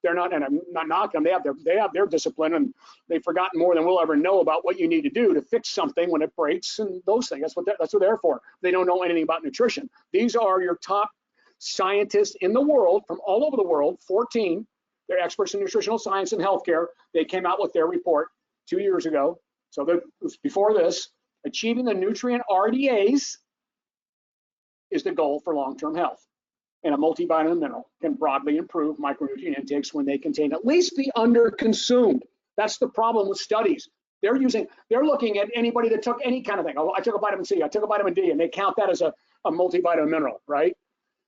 they're not, and I'm not knocking them. They have their discipline, and they've forgotten more than we'll ever know about what you need to do to fix something when it breaks and those things. That's what they're for. They don't know anything about nutrition. These are your top scientists in the world from all over the world, 14. They're experts in nutritional science and healthcare. They came out with their report 2 years ago. So it was before this. Achieving the nutrient RDAs is the goal for long-term health. And a multivitamin mineral can broadly improve micronutrient intakes when they contain at least the underconsumed. That's the problem with studies. They're looking at anybody that took any kind of thing. Oh, I took a vitamin C, I took a vitamin D, and they count that as a multivitamin mineral, right?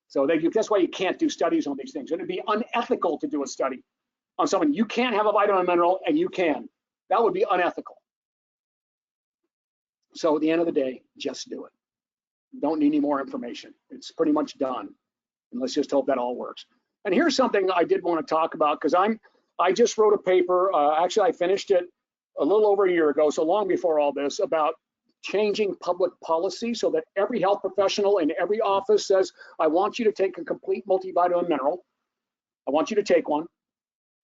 So that's why you can't do studies on these things. It'd be unethical to do a study on someone. You can't have a vitamin mineral, and you can. That would be unethical. So at the end of the day, just do it. You don't need any more information. It's pretty much done. And let's just hope that all works. And here's something I did want to talk about, because I just wrote a paper. Actually, I finished it a little over a year ago, so long before all this, about changing public policy so that every health professional in every office says, I want you to take a complete multivitamin mineral. I want you to take one.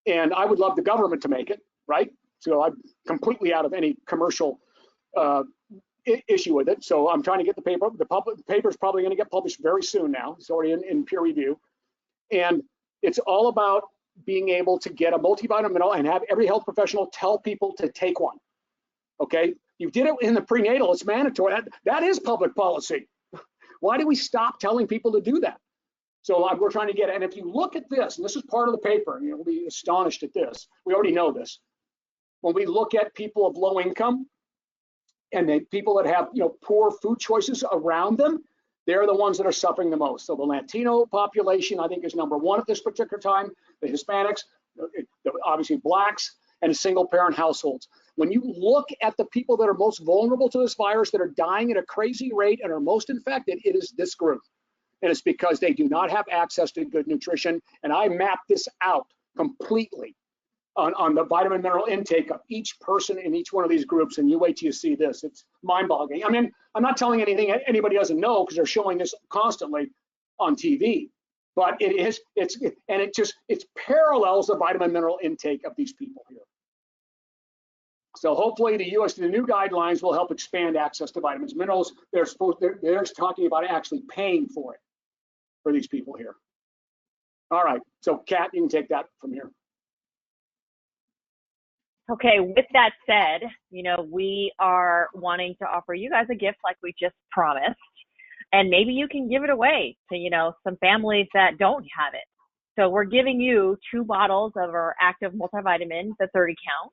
And I would love the government to make it, right? So I'm completely out of any commercial issue with it. So I'm trying to get the paper. The paper is probably going to get published very soon now. It's already in peer review. And it's all about being able to get a multivitamin mineral and have every health professional tell people to take one. Okay? You did it in the prenatal, it's mandatory. That is public policy. Why do we stop telling people to do that? So we're trying to get it. And if you look at this, and this is part of the paper, and you'll be astonished at this. We already know this. When we look at people of low income and the people that have poor food choices around them, they're the ones that are suffering the most. So the Latino population, I think, is number one at this particular time. The Hispanics, obviously blacks, and single parent households. When you look at the people that are most vulnerable to this virus, that are dying at a crazy rate and are most infected, it is this group. And it's because they do not have access to good nutrition. And I mapped this out completely on the vitamin mineral intake of each person in each one of these groups. And you wait till you see this. It's mind-boggling. I mean, I'm not telling anything anybody doesn't know, because they're showing this constantly on TV. But it parallels the vitamin mineral intake of these people here. So hopefully the new guidelines will help expand access to vitamins and minerals. They're talking about actually paying for it for these people here. All right, so Kat, you can take that from here. Okay, with that said, we are wanting to offer you guys a gift like we just promised. And maybe you can give it away to, some families that don't have it. So we're giving you 2 bottles of our active multivitamin, the 30 count.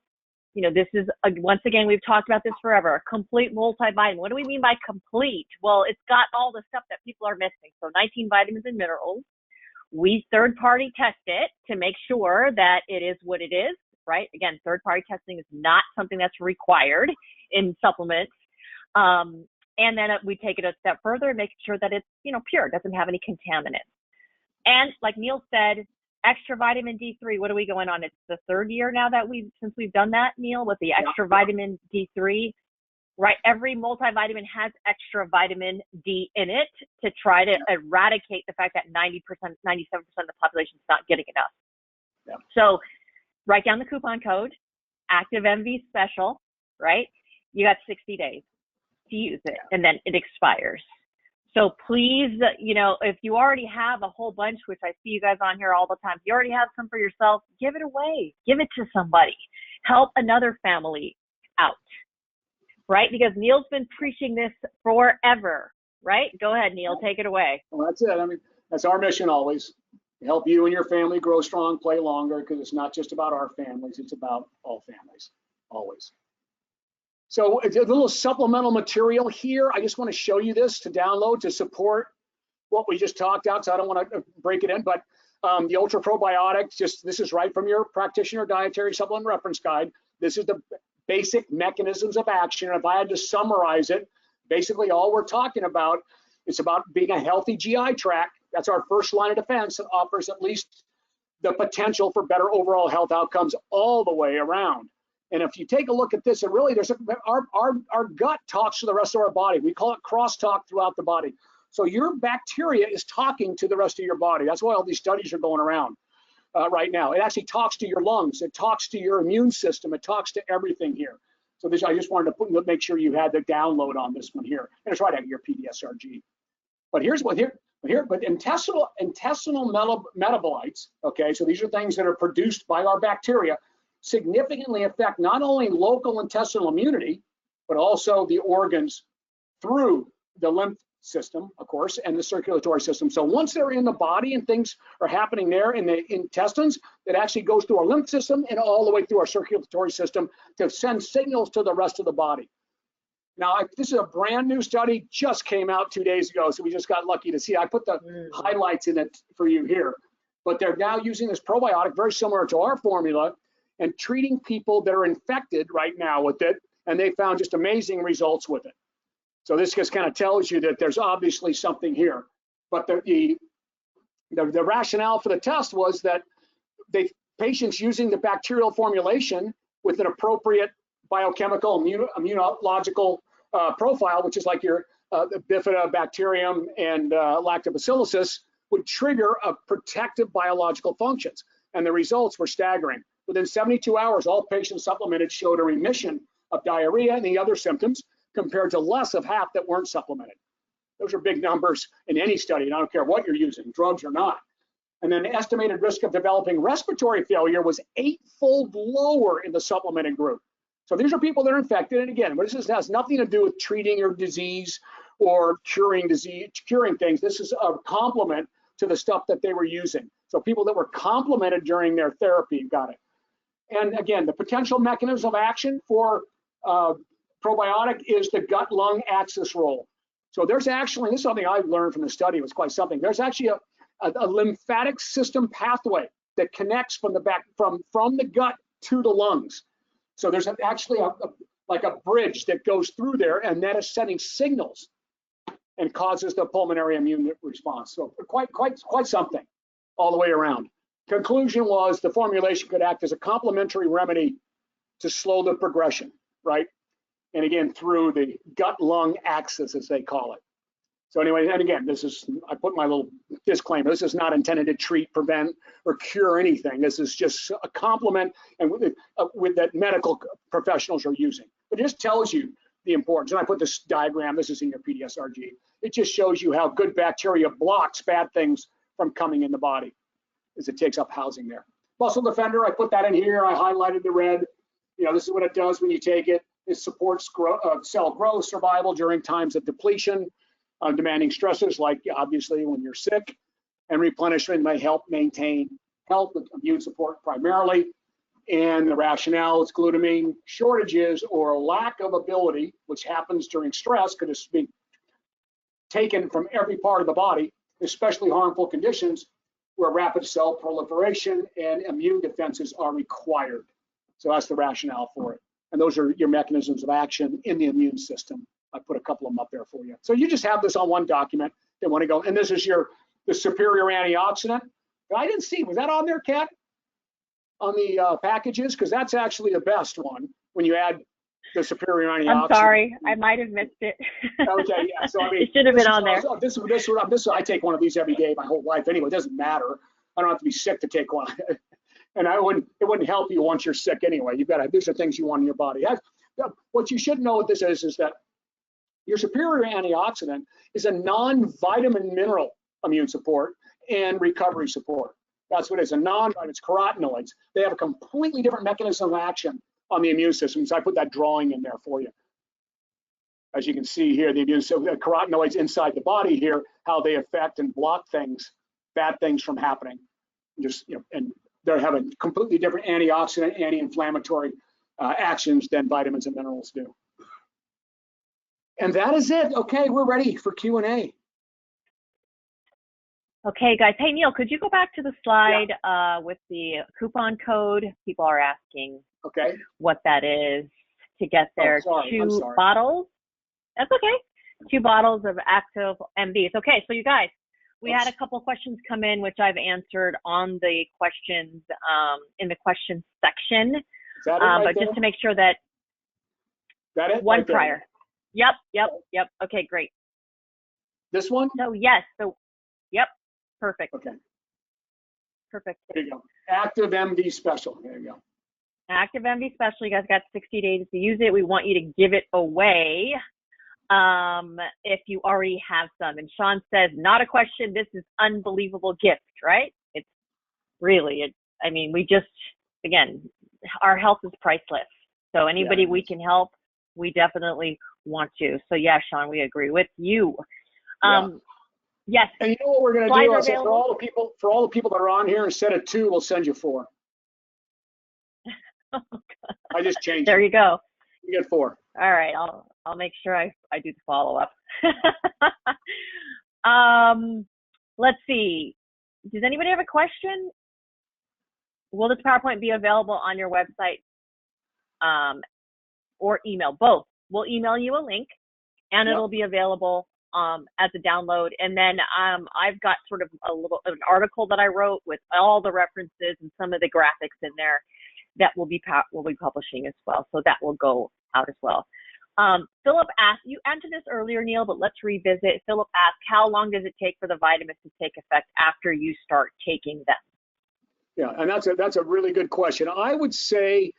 This is, once again, we've talked about this forever, a complete multivitamin. What do we mean by complete? Well, it's got all the stuff that people are missing. So 19 vitamins and minerals. We third-party test it to make sure that it is what it is, right? Again, third-party testing is not something that's required in supplements. And then we take it a step further and make sure that it's, pure, doesn't have any contaminants. And like Neil said, extra vitamin D3, what are we going on? It's the 3rd year now that since we've done that, Neil, with the extra vitamin D3, right? Every multivitamin has extra vitamin D in it to try to eradicate the fact that 90%, 97% of the population is not getting enough. Yeah. So write down the coupon code, ActiveMV Special, right? You got 60 days to use it, and then it expires. So please, if you already have a whole bunch, which I see you guys on here all the time, if you already have some for yourself, give it away. Give it to somebody. Help another family out, right? Because Neil's been preaching this forever, right? Go ahead, Neil, take it away. Well, that's it. I mean, that's our mission always. Help you and your family grow strong, play longer, because it's not just about our families, it's about all families, always. So a little supplemental material here. I just want to show you this to download to support what we just talked about. So I don't want to break it in, but the Ultra Probiotic, this is right from your practitioner dietary supplement reference guide. This is the basic mechanisms of action. And if I had to summarize it, basically all we're talking about, it's about being a healthy GI tract. That's our first line of defense that offers at least the potential for better overall health outcomes all the way around. And if you take a look at this, and really our gut talks to the rest of our body. We call it crosstalk throughout the body. So your bacteria is talking to the rest of your body. That's why all these studies are going around right now. It actually talks to your lungs. It talks to your immune system. It talks to everything here. So I just wanted to make sure you had the download on this one here. And it's right at your PDSRG. But but intestinal metabolites, okay, so these are things that are produced by our bacteria, significantly affect not only local intestinal immunity, but also the organs through the lymph system, of course, and the circulatory system. So once they're in the body and things are happening there in the intestines, it actually goes through our lymph system and all the way through our circulatory system to send signals to the rest of the body. Now, this is a brand new study, just came out 2 days ago, so we just got lucky to see. I put the highlights in it for you here, but they're now using this probiotic, very similar to our formula, and treating people that are infected right now with it, and they found just amazing results with it. So this just kind of tells you that there's obviously something here. But the rationale for the test was that patients using the bacterial formulation with an appropriate biochemical immunological profile, which is like your the bifidobacterium and lactobacillus, would trigger a protective biological functions. And the results were staggering. Within 72 hours, all patients supplemented showed a remission of diarrhea and the other symptoms, compared to less of half that weren't supplemented. Those are big numbers in any study, and I don't care what you're using, drugs or not. And then the estimated risk of developing respiratory failure was 8-fold lower in the supplemented group. So these are people that are infected, and again, this has nothing to do with treating your disease or curing things. This is a complement to the stuff that they were using. So people that were complemented during their therapy got it. And again, the potential mechanism of action for probiotic is the gut-lung axis role. So there's actually, this is something I learned from the study, it was quite something. There's actually a lymphatic system pathway that connects from the back, from the gut to the lungs. So there's actually like a bridge that goes through there, and that is sending signals and causes the pulmonary immune response. So quite something all the way around. Conclusion was the formulation could act as a complementary remedy to slow the progression, right? And again, through the gut-lung axis, as they call it. So anyway, and again, this is, I put my little disclaimer, this is not intended to treat, prevent, or cure anything. This is just a complement and with that medical professionals are using. But it just tells you the importance. And I put this diagram, this is in your PDSRG. It just shows you how good bacteria blocks bad things from coming in the body, as it takes up housing there. Muscle Defender, I put that in here. I highlighted the red. You know, this is what it does when you take it. It supports cell growth, survival during times of depletion, demanding stressors like obviously when you're sick, and replenishment may help maintain health with immune support primarily. And the rationale is glutamine shortages or lack of ability, which happens during stress, could just be taken from every part of the body, especially harmful conditions where rapid cell proliferation and immune defenses are required. So that's the rationale for it. And those are your mechanisms of action in the immune system. I put a couple of them up there for you. So you just have this on one document. They want to go, and this is the superior antioxidant. But I didn't see, was that on there, Kat? On the packages? Because that's actually the best one when you add the superior antioxidant. I'm sorry, I might have missed it. Okay, yeah. So I mean, it should have been on there. I take one of these every day my whole life anyway. It doesn't matter. I don't have to be sick to take one. And it wouldn't help you once you're sick anyway. You've got to, these are things you want in your body. What you should know what this is that your superior antioxidant is a non-vitamin mineral immune support and recovery support. That's what it is, a non-vitamin, it's carotenoids. They have a completely different mechanism of action on the immune system. So I put that drawing in there for you. As you can see here, the carotenoids inside the body here, how they affect and block things, bad things from happening. And they're having completely different antioxidant, anti-inflammatory actions than vitamins and minerals do. And that is it. Okay, we're ready for Q&A. Okay, guys. Hey, Neil, could you go back to the slide with the coupon code? People are asking what that is to get their two bottles. That's okay. 2 bottles of active MDs. Okay, so you guys, we had a couple questions come in, which I've answered on the questions in the questions section. Is that it but just to make sure that one prior. Yep. Okay, great. This one? So yes. So yep. Perfect. Okay. Perfect. There you go. Active MD special. There you go. Active MD special. You guys got 60 days to use it. We want you to give it away if you already have some. And Sean says, not a question. This is unbelievable gift, right? It's really, I mean, we just, again, our health is priceless. So anybody we can help, we definitely want to. So yeah, Sean, we agree with you. Yes. And you know what we're going to do? I said for all the people that are on here, instead of 2, we'll send you 4. Oh, God. I just changed. There you go. You get 4. All right. I'll make sure I do the follow up. Let's see. Does anybody have a question? Will this PowerPoint be available on your website or email? Both. We'll email you a link, and it'll be available as a download. And then I've got sort of an article that I wrote with all the references and some of the graphics in there that we'll be publishing as well. So that will go out as well. Philip asked, you answered this earlier, Neil, but let's revisit. Philip asked, how long does it take for the vitamins to take effect after you start taking them? Yeah, and that's a really good question. I would say,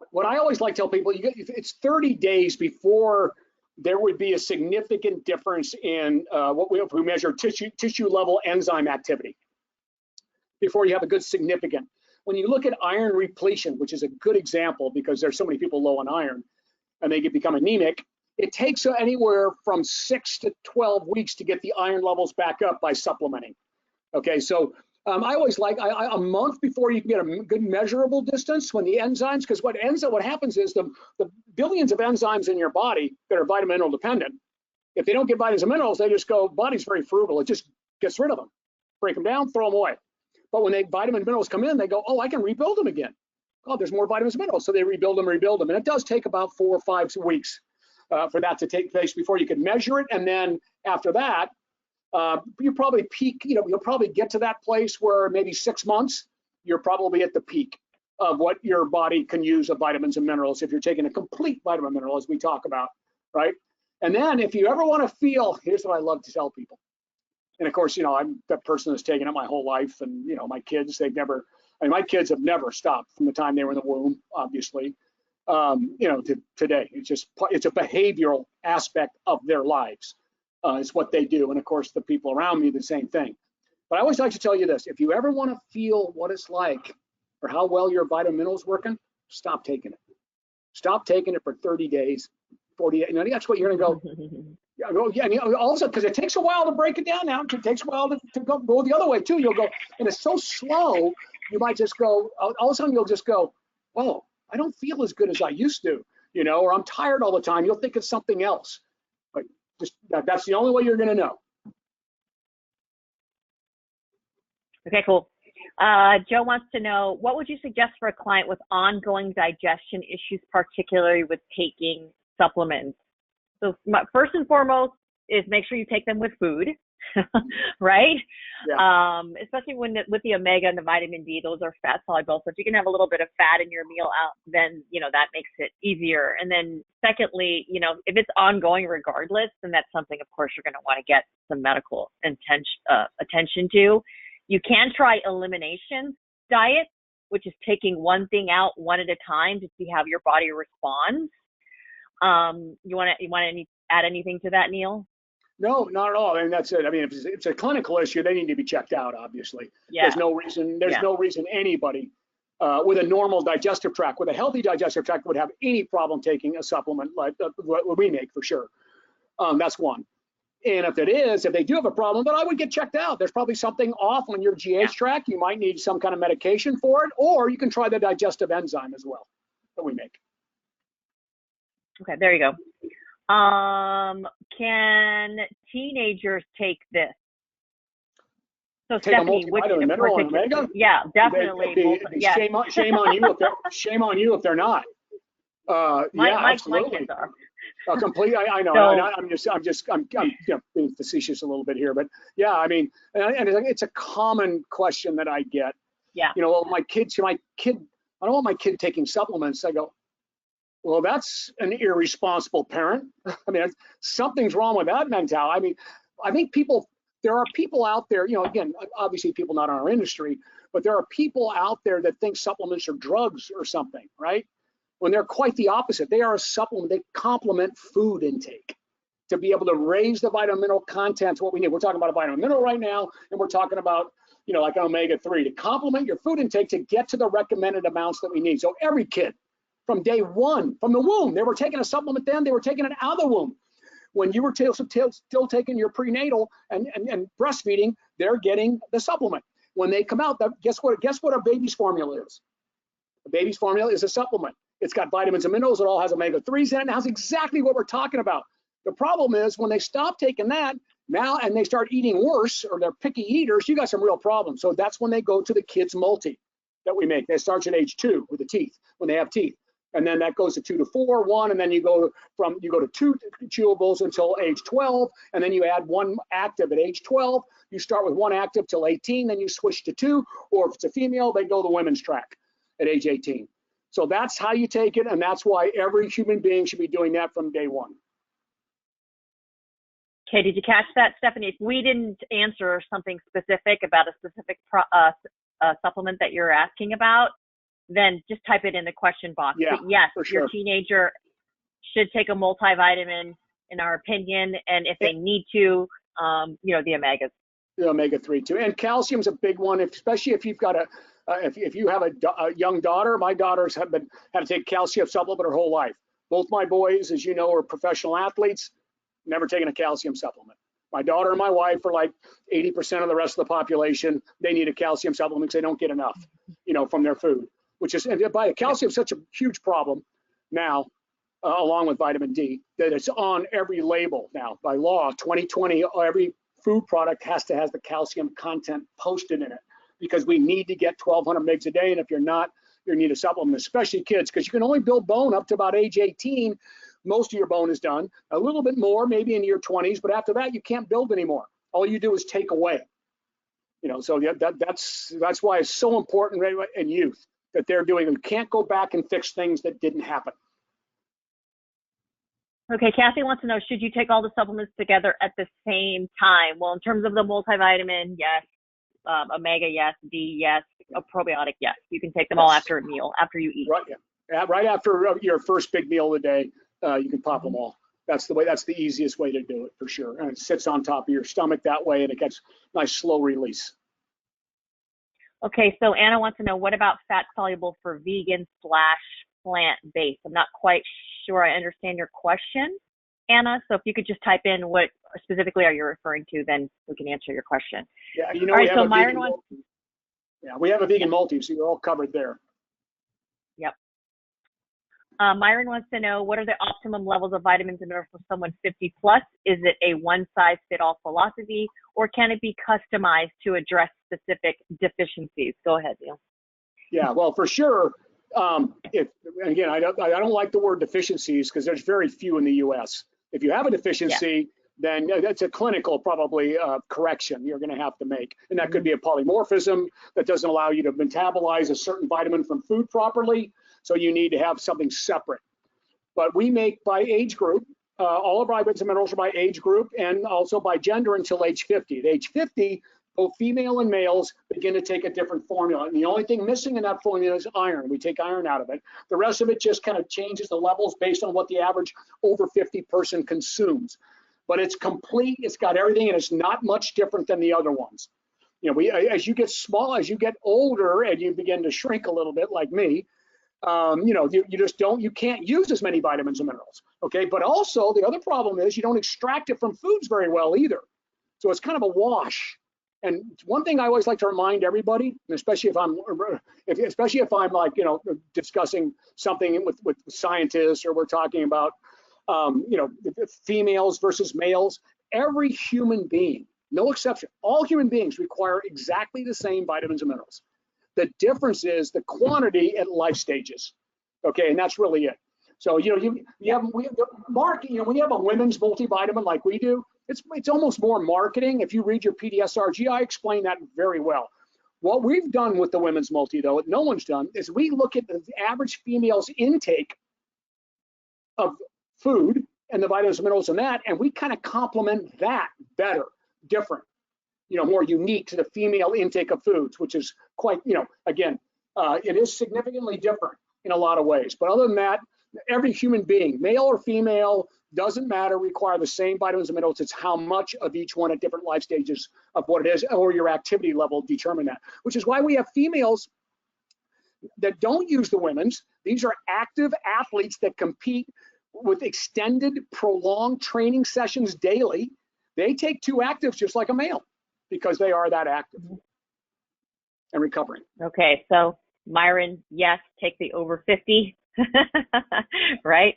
what I always like to tell people, it's 30 days before there would be a significant difference in what we measure tissue level enzyme activity. Before you have a good significant. When you look at iron repletion, which is a good example because there's so many people low on iron and they become anemic, it takes anywhere from 6 to 12 weeks to get the iron levels back up by supplementing. Okay, so I always like a month before you can get a good measurable distance when the enzymes, because what happens is the billions of enzymes in your body that are vitamin mineral dependent, if they don't get vitamins and minerals, they just go, body's very frugal, it just gets rid of them, break them down, throw them away. But when vitamin and minerals come in, they go, oh, I can rebuild them again. Oh, there's more vitamins and minerals, so they rebuild them. And it does take about 4 or 5 weeks for that to take place before you can measure it. And then after that, you probably peak, you'll probably get to that place where maybe 6 months, you're probably at the peak of what your body can use of vitamins and minerals if you're taking a complete vitamin mineral, as we talk about, right? And then if you ever want to feel, here's what I love to tell people. And of course, I'm that person that's taken it my whole life, and my kids, my kids have never stopped from the time they were in the womb, obviously, to today. It's a behavioral aspect of their lives. It's what they do. And of course, the people around me, the same thing. But I always like to tell you this, if you ever want to feel what it's like or how well your vitamin minerals working, stop taking it. Stop taking it for 30 days, 40 days. That's what you're going to go. Yeah, all of a sudden, because it takes a while to break it down now. It takes a while to go the other way too. You'll go, and it's so slow, you might just go, all of a sudden you'll just go, oh, I don't feel as good as I used to, or I'm tired all the time. You'll think it's something else. But that's the only way you're going to know. Okay, cool. Joe wants to know, what would you suggest for a client with ongoing digestion issues, particularly with taking supplements? So first and foremost is make sure you take them with food, right? Yeah. Especially with the omega and the vitamin D, those are fat soluble. So if you can have a little bit of fat in your meal out, then, that makes it easier. And then secondly, if it's ongoing regardless, then that's something, of course, you're going to want to get some medical attention to. You can try elimination diet, which is taking one thing out one at a time to see how your body responds. You want to add anything to that, Neil? No, not at all. I mean, that's it. I mean, if it's a clinical issue, they need to be checked out, obviously. Yeah. There's no reason anybody with a normal digestive tract, with a healthy digestive tract, would have any problem taking a supplement like what we make, for sure. That's one. And if they do have a problem, then I would get checked out. There's probably something off on your GH tract. You might need some kind of medication for it, or you can try the digestive enzyme as well that we make. Okay, there you go. Can teenagers take this? So take Stephanie, which in mineral and omega? Yeah, definitely. Shame on you if they're not. My absolutely. kids are. Completely. I know. So, I'm being facetious a little bit here, but yeah, I mean, and it's a common question that I get. Yeah. Well, I don't want my kid taking supplements. I go, well, that's an irresponsible parent. I mean, something's wrong with that mentality. I mean, I think there are people out there, again, obviously people not in our industry, but there are people out there that think supplements are drugs or something, right? When they're quite the opposite. They are a supplement. They complement food intake to be able to raise the vitamin mineral content to what we need. We're talking about a vitamin mineral right now, and we're talking about, like an omega-3 to complement your food intake to get to the recommended amounts that we need. So every kid from day one, from the womb, they were taking a supplement then, they were taking it out of the womb. When you were still taking your prenatal and breastfeeding, they're getting the supplement. When they come out, guess what a baby's formula is? A baby's formula is a supplement. It's got vitamins and minerals. It all has omega-3s in it. And that's exactly what we're talking about. The problem is when they stop taking that now and they start eating worse, or they're picky eaters, you got some real problems. So that's when they go to the kids multi that we make. That starts at age 2 with the teeth, when they have teeth. And then that goes to 2 to 4, 1, and then you go to 2 chewables until age 12, and then you add 1 active at age 12. You start with 1 active till 18, then you switch to 2, or if it's a female, they go the women's track at age 18. So that's how you take it, and that's why every human being should be doing that from day one. Okay, did you catch that, Stephanie? If we didn't answer something specific about a specific supplement that you're asking about, then just type it in the question box. Yeah, but yes, for sure. Your teenager should take a multivitamin, in our opinion, and if they need to, the omegas. The omega-3 too, and calcium's a big one, especially if you've got if you have a young daughter. My daughters had to take calcium supplement her whole life. Both my boys, as you know, are professional athletes, never taken a calcium supplement. My daughter and my wife are like 80% of the rest of the population. They need a calcium supplement because they don't get enough, from their food, which is, and by calcium is such a huge problem now, along with vitamin D, that it's on every label now by law. 2020, every food product has to have the calcium content posted in it, because we need to get 1,200 mgs a day. And if you're not, you need a supplement, especially kids, because you can only build bone up to about age 18. Most of your bone is done. A little bit more, maybe in your 20s, but after that, you can't build anymore. All you do is take away. So that's why it's so important in youth that they're doing. You can't go back and fix things that didn't happen. Okay, Kathy wants to know, should you take all the supplements together at the same time? Well, in terms of the multivitamin, yes. Omega, yes. D, yes. A probiotic, yes. You can take them all after a meal, after you eat. Right, yeah. Right after your first big meal of the day, you can pop them all. That's the easiest way to do it, for sure. And it sits on top of your stomach that way, and it gets nice slow release. Okay, so Anna wants to know, what about fat soluble for vegan/plant-based? I'm not quite sure I understand your question, Anna. So if you could just type in what specifically are you referring to, then we can answer your question. Yeah, all right, so Myron wants. Yeah, we have a vegan multi, so you're all covered there. Yep. Myron wants to know, what are the optimum levels of vitamins and minerals for someone 50 plus? Is it a one-size-fit-all philosophy, or can it be customized to address specific deficiencies? Go ahead, Neil. Yeah, well, for sure. Again, I don't like the word deficiencies, because there's very few in the U.S. If you have a deficiency, then that's a clinical probably correction you're going to have to make. And that could be a polymorphism that doesn't allow you to metabolize a certain vitamin from food properly. So you need to have something separate. But we make by age group. All of our vitamins and minerals are by age group, and also by gender until age 50. At age 50, both female and males begin to take a different formula. And the only thing missing in that formula is iron. We take iron out of it. The rest of it just kind of changes the levels based on what the average over 50 person consumes. But it's complete, it's got everything, and it's not much different than the other ones. As you get small, as you get older and you begin to shrink a little bit like me, you can't use as many vitamins and minerals, okay? But also the other problem is you don't extract it from foods very well either. So it's kind of a wash. And one thing I always like to remind everybody, especially if I'm like, discussing something with scientists, or we're talking about, females versus males, every human being, no exception, all human beings require exactly the same vitamins and minerals. The difference is the quantity at life stages. Okay, and that's really it. So when you have a women's multivitamin like we do, it's almost more marketing. If you read your PDSRG, I explain that very well. What we've done with the women's multi, though, no one's done, is we look at the average female's intake of food and the vitamins and minerals in that, and we kind of complement that better, different, more unique to the female intake of foods, which is quite, again, it is significantly different in a lot of ways. But other than that, every human being, male or female, doesn't matter, require the same vitamins and minerals. It's how much of each one at different life stages of what it is, or your activity level determine that, which is why we have females that don't use the women's. These are active athletes that compete with extended, prolonged training sessions daily. They take 2 actives just like a male, because they are that active and recovering. Okay, so Myron, yes, take the over 50, right?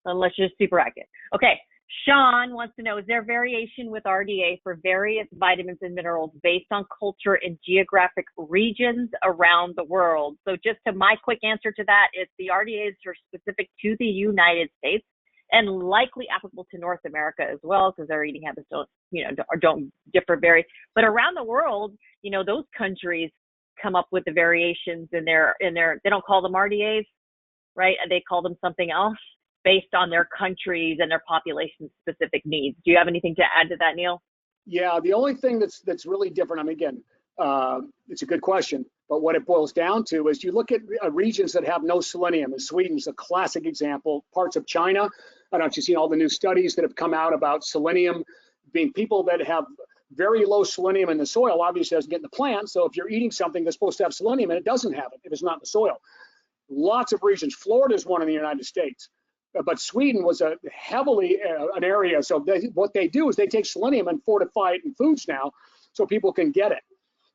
Unless you're super active. Okay, Sean wants to know, is there variation with RDA for various vitamins and minerals based on culture and geographic regions around the world? So just to my quick answer to that is the RDAs are specific to the United States and likely applicable to North America as well, because their eating habits don't differ very. But around the world, those countries come up with the variations in their they don't call them RDAs, right? They call them something else based on their countries and their population specific needs. Do you have anything to add to that, Neil? Yeah, the only thing that's really different, I mean, again, it's a good question, but what it boils down to is you look at regions that have no selenium, and Sweden's a classic example, parts of China. I don't know if you've seen all the new studies that have come out about selenium being people that have very low selenium in the soil, obviously doesn't get in the plant. So if you're eating something that's supposed to have selenium and it doesn't have it, if it's not in the soil. Lots of regions. Florida is one in the United States. but Sweden was a heavily an area. So what they do is they take selenium and fortify it in foods now, so people can get it.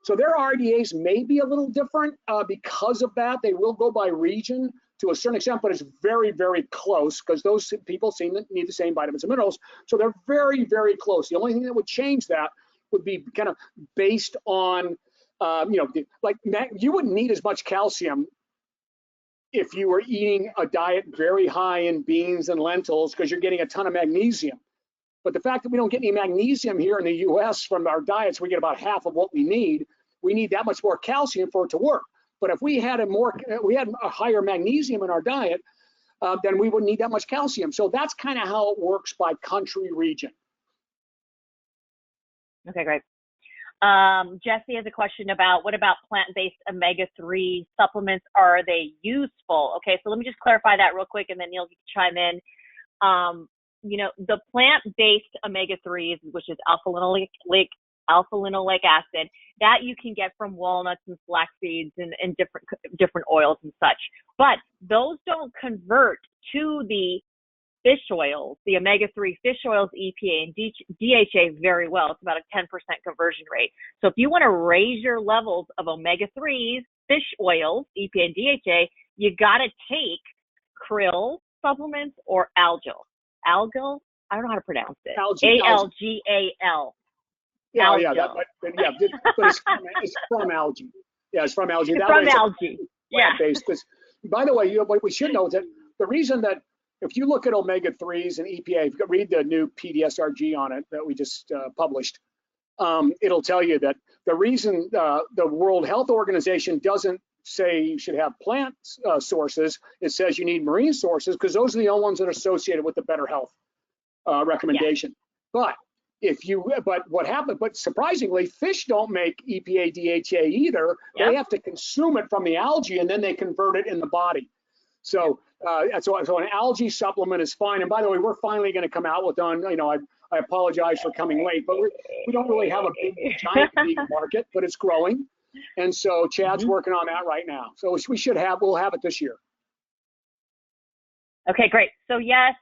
So their RDAs may be a little different because of that. They will go by region to a certain extent, but it's very, very close because those people seem to need the same vitamins and minerals. So they're very, very close. The only thing that would change that would be kind of based on, like you wouldn't need as much calcium if you were eating a diet very high in beans and lentils because you're getting a ton of magnesium. But the fact that we don't get any magnesium here in the US from our diets, we get about half of what we need. We need that much more calcium for it to work. But if we had a higher magnesium in our diet, then we wouldn't need that much calcium. So that's kind of how it works by country region. Okay, great. Jesse has a question about what about plant-based omega-3 supplements? Are they useful? Okay, so let me just clarify that real quick, and then Neil, you can chime in. The plant-based omega-3s, which is alpha-linoleic acid, that you can get from walnuts and flax seeds and different oils and such. But those don't convert to the fish oils, the omega-3 fish oils, EPA and DHA very well. It's about a 10% conversion rate. So if you want to raise your levels of omega-3s, fish oils, EPA and DHA, you got to take krill supplements or algal. Algal? I don't know how to pronounce it. ALGAL. Yeah, but it's from algae. Yeah, it's from algae. It's from algae. Yeah. Based. By the way, what we should know is that the reason that if you look at omega-3s and EPA, if you read the new PDSRG on it that we just published, it'll tell you that the reason the World Health Organization doesn't say you should have plant sources, it says you need marine sources because those are the only ones that are associated with the better health recommendation. Yeah. But surprisingly, fish don't make EPA, DHA either. Yep. They have to consume it from the algae and then they convert it in the body. So so an algae supplement is fine. And by the way, we're finally going to come out with one. I apologize for coming late, but we don't really have a giant market, but it's growing. And so Chad's working on that right now. So we'll have it this year. Okay, great. So yes,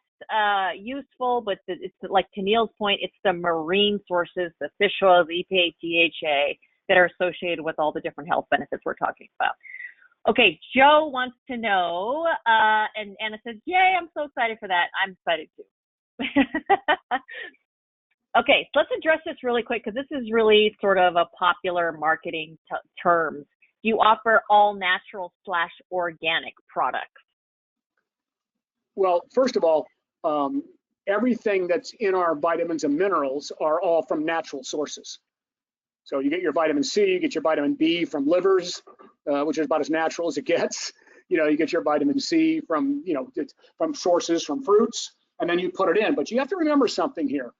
useful, but it's like to Neil's point, it's the marine sources, the fish oils, EPA, DHA that are associated with all the different health benefits we're talking about. Okay, Joe wants to know, and Anna says, yay, I'm so excited for that. I'm excited too. Okay, so let's address this really quick because this is really sort of a popular marketing term. Do you offer all natural / organic products? Well, first of all, everything that's in our vitamins and minerals are all from natural sources. So you get your vitamin C, you get your vitamin B from livers, which is about as natural as it gets. You get your vitamin C from sources from fruits, and then you put it in. But you have to remember something here.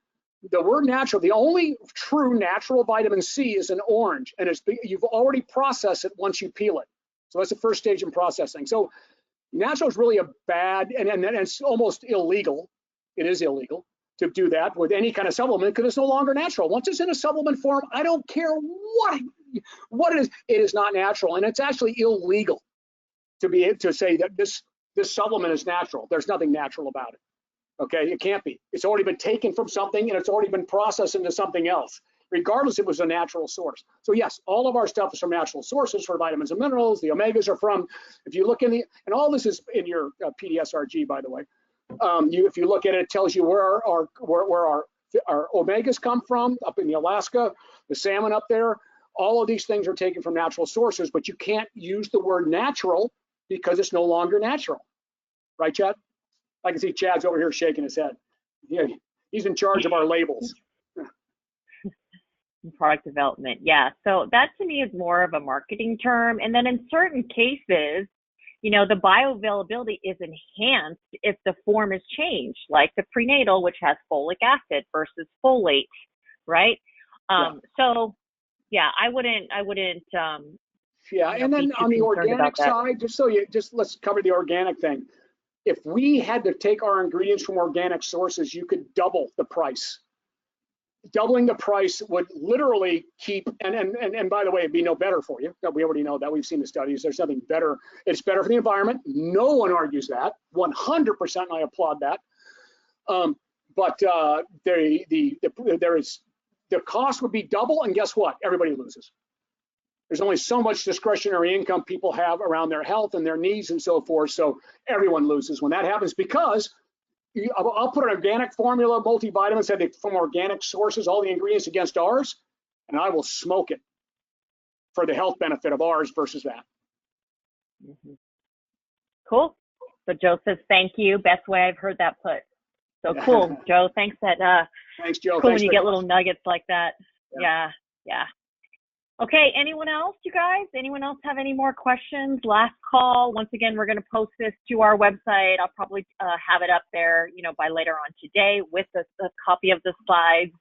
The word natural, the only true natural vitamin C is an orange, and you've already processed it once you peel it. So that's the first stage in processing. So natural is really a bad, and it's almost illegal. It is illegal to do that with any kind of supplement because it's no longer natural. Once it's in a supplement form, I don't care what it is, it is not natural, and it's actually illegal to be able to say that this supplement is natural. There's nothing natural about it. Okay, it can't be. It's already been taken from something and it's already been processed into something else, regardless if it was a natural source. So yes, all of our stuff is from natural sources for vitamins and minerals. The omegas are from, if you look and all this is in your PDSRG, by the way. If you look at it, it tells you where our omegas come from, up in Alaska, the salmon up there. All of these things are taken from natural sources, but you can't use the word natural because it's no longer natural. Right, Chad? I can see Chad's over here shaking his head. Yeah, he's in charge of our labels. Product development, yeah. So that to me is more of a marketing term. And then in certain cases, the bioavailability is enhanced if the form is changed, like the prenatal, which has folic acid versus folate, right? So yeah, I wouldn't. Yeah, and then on the organic side, let's cover the organic thing. If we had to take our ingredients from organic sources, you could double the price. doubling the price would literally keep, and by the way, it'd be no better for you. We already know that. We've seen the studies. There's something better. It's better for the environment. No one argues that. 100%, and I applaud that. But the cost would be double, and guess what? Everybody loses. There's only so much discretionary income people have around their health and their needs and so forth. So everyone loses when that happens, because I'll put an organic formula, multivitamins that from organic sources, all the ingredients against ours, and I will smoke it for the health benefit of ours versus that. Cool. So Joe says, thank you. Best way I've heard that put. So cool, Joe. Thanks. Thanks, Joe. Cool Thanks when you get little nuggets like that. Yeah. Okay, anyone else, you guys? Anyone else have any more questions? Last call. Once again, we're going to post this to our website. I'll probably have it up there, by later on today with a copy of the slides.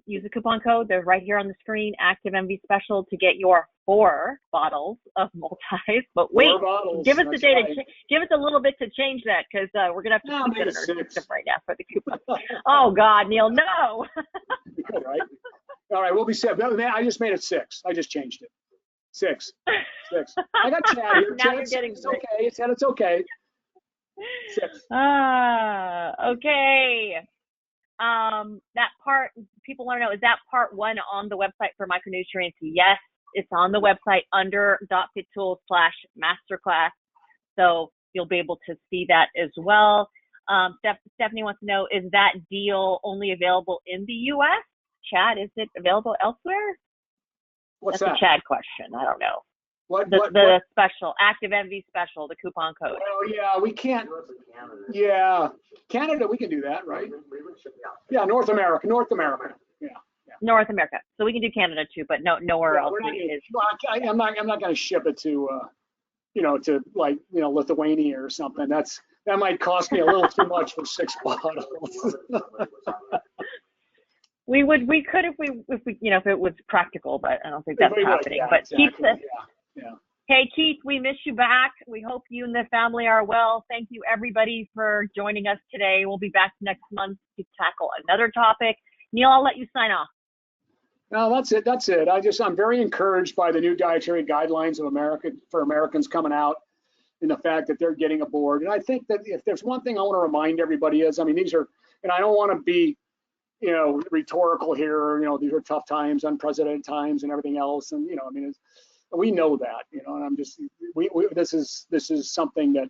Use the coupon code. They're right here on the screen, Active MV Special, to get your 4 bottles of multis. But wait, give us the day to give us a little bit to change that, because we're going to have to put it in our system right now for the coupon. Oh, God, Neil, no. Good, right? All right, we'll be 7. I just made it 6. I just changed it. 6. I got Chad here. Now you're getting it's okay. He said it's okay. 6. Okay. That part, people want to know, is that part 1 on the website for micronutrients? Yes, it's on the website under .fittool/masterclass. So you'll be able to see that as well. Stephanie wants to know, is that deal only available in the U.S.? Chad, is it available elsewhere? What's That's that? a Chad question. I don't know. What? The special, Active MV Special, the coupon code. Oh, yeah, we can't. Yeah, Canada, we can do that, right? Yeah, North America. Yeah. North America. So we can do Canada too, but nowhere else. I'm not going to ship it to, to like, Lithuania or something. That might cost me a little too much for 6 bottles. We could if it was practical, but I don't think that's happening. Yeah, but exactly. Keith says, yeah. Hey Keith, we miss you back. We hope you and the family are well. Thank you everybody for joining us today. We'll be back next month to tackle another topic. Neil, I'll let you sign off. No, that's it. I'm very encouraged by the new dietary guidelines of for Americans coming out, and the fact that they're getting aboard. And I think that if there's one thing I want to remind everybody is, these are, and I don't want to be, rhetorical here, these are tough times, unprecedented times and everything else. And, we know that, and I'm just, this is something that,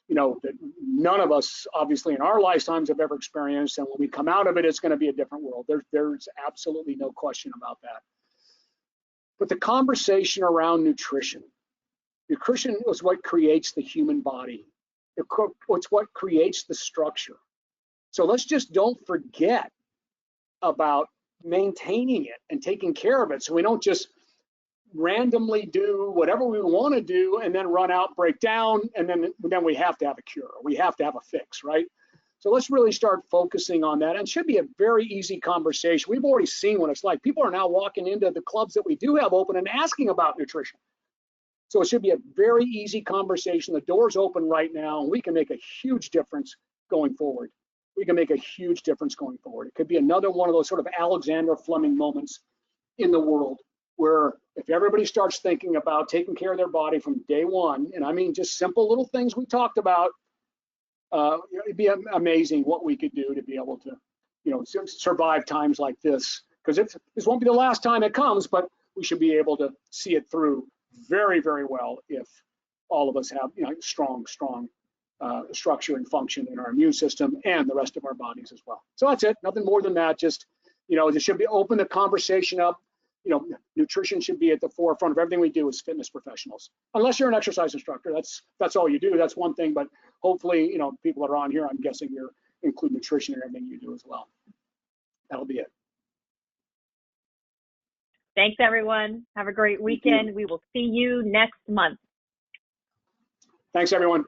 that none of us obviously in our lifetimes have ever experienced. And when we come out of it, it's going to be a different world. There's absolutely no question about that. But the conversation around nutrition is what creates the human body. It's what creates the structure. So let's just don't forget about maintaining it and taking care of it, so we don't just randomly do whatever we want to do and then run out, break down, and then we have to have a cure. We have to have a fix, right? So let's really start focusing on that. And it should be a very easy conversation. We've already seen what it's like. People are now walking into the clubs that we do have open and asking about nutrition. So it should be a very easy conversation. The door's open right now, and we can make a huge difference going forward. It could be another one of those sort of Alexander Fleming moments in the world, where if everybody starts thinking about taking care of their body from day one, and I mean just simple little things we talked about, it'd be amazing what we could do to be able to, survive times like this. Because this won't be the last time it comes, but we should be able to see it through very, very well if all of us have, strong structure and function in our immune system and the rest of our bodies as well. So that's it. Nothing more than that. Just, it should be open the conversation up. Nutrition should be at the forefront of everything we do as fitness professionals. Unless you're an exercise instructor, that's all you do. That's one thing. But hopefully, people that are on here, I'm guessing you include nutrition in everything you do as well. That'll be it. Thanks, everyone. Have a great weekend. We will see you next month. Thanks, everyone.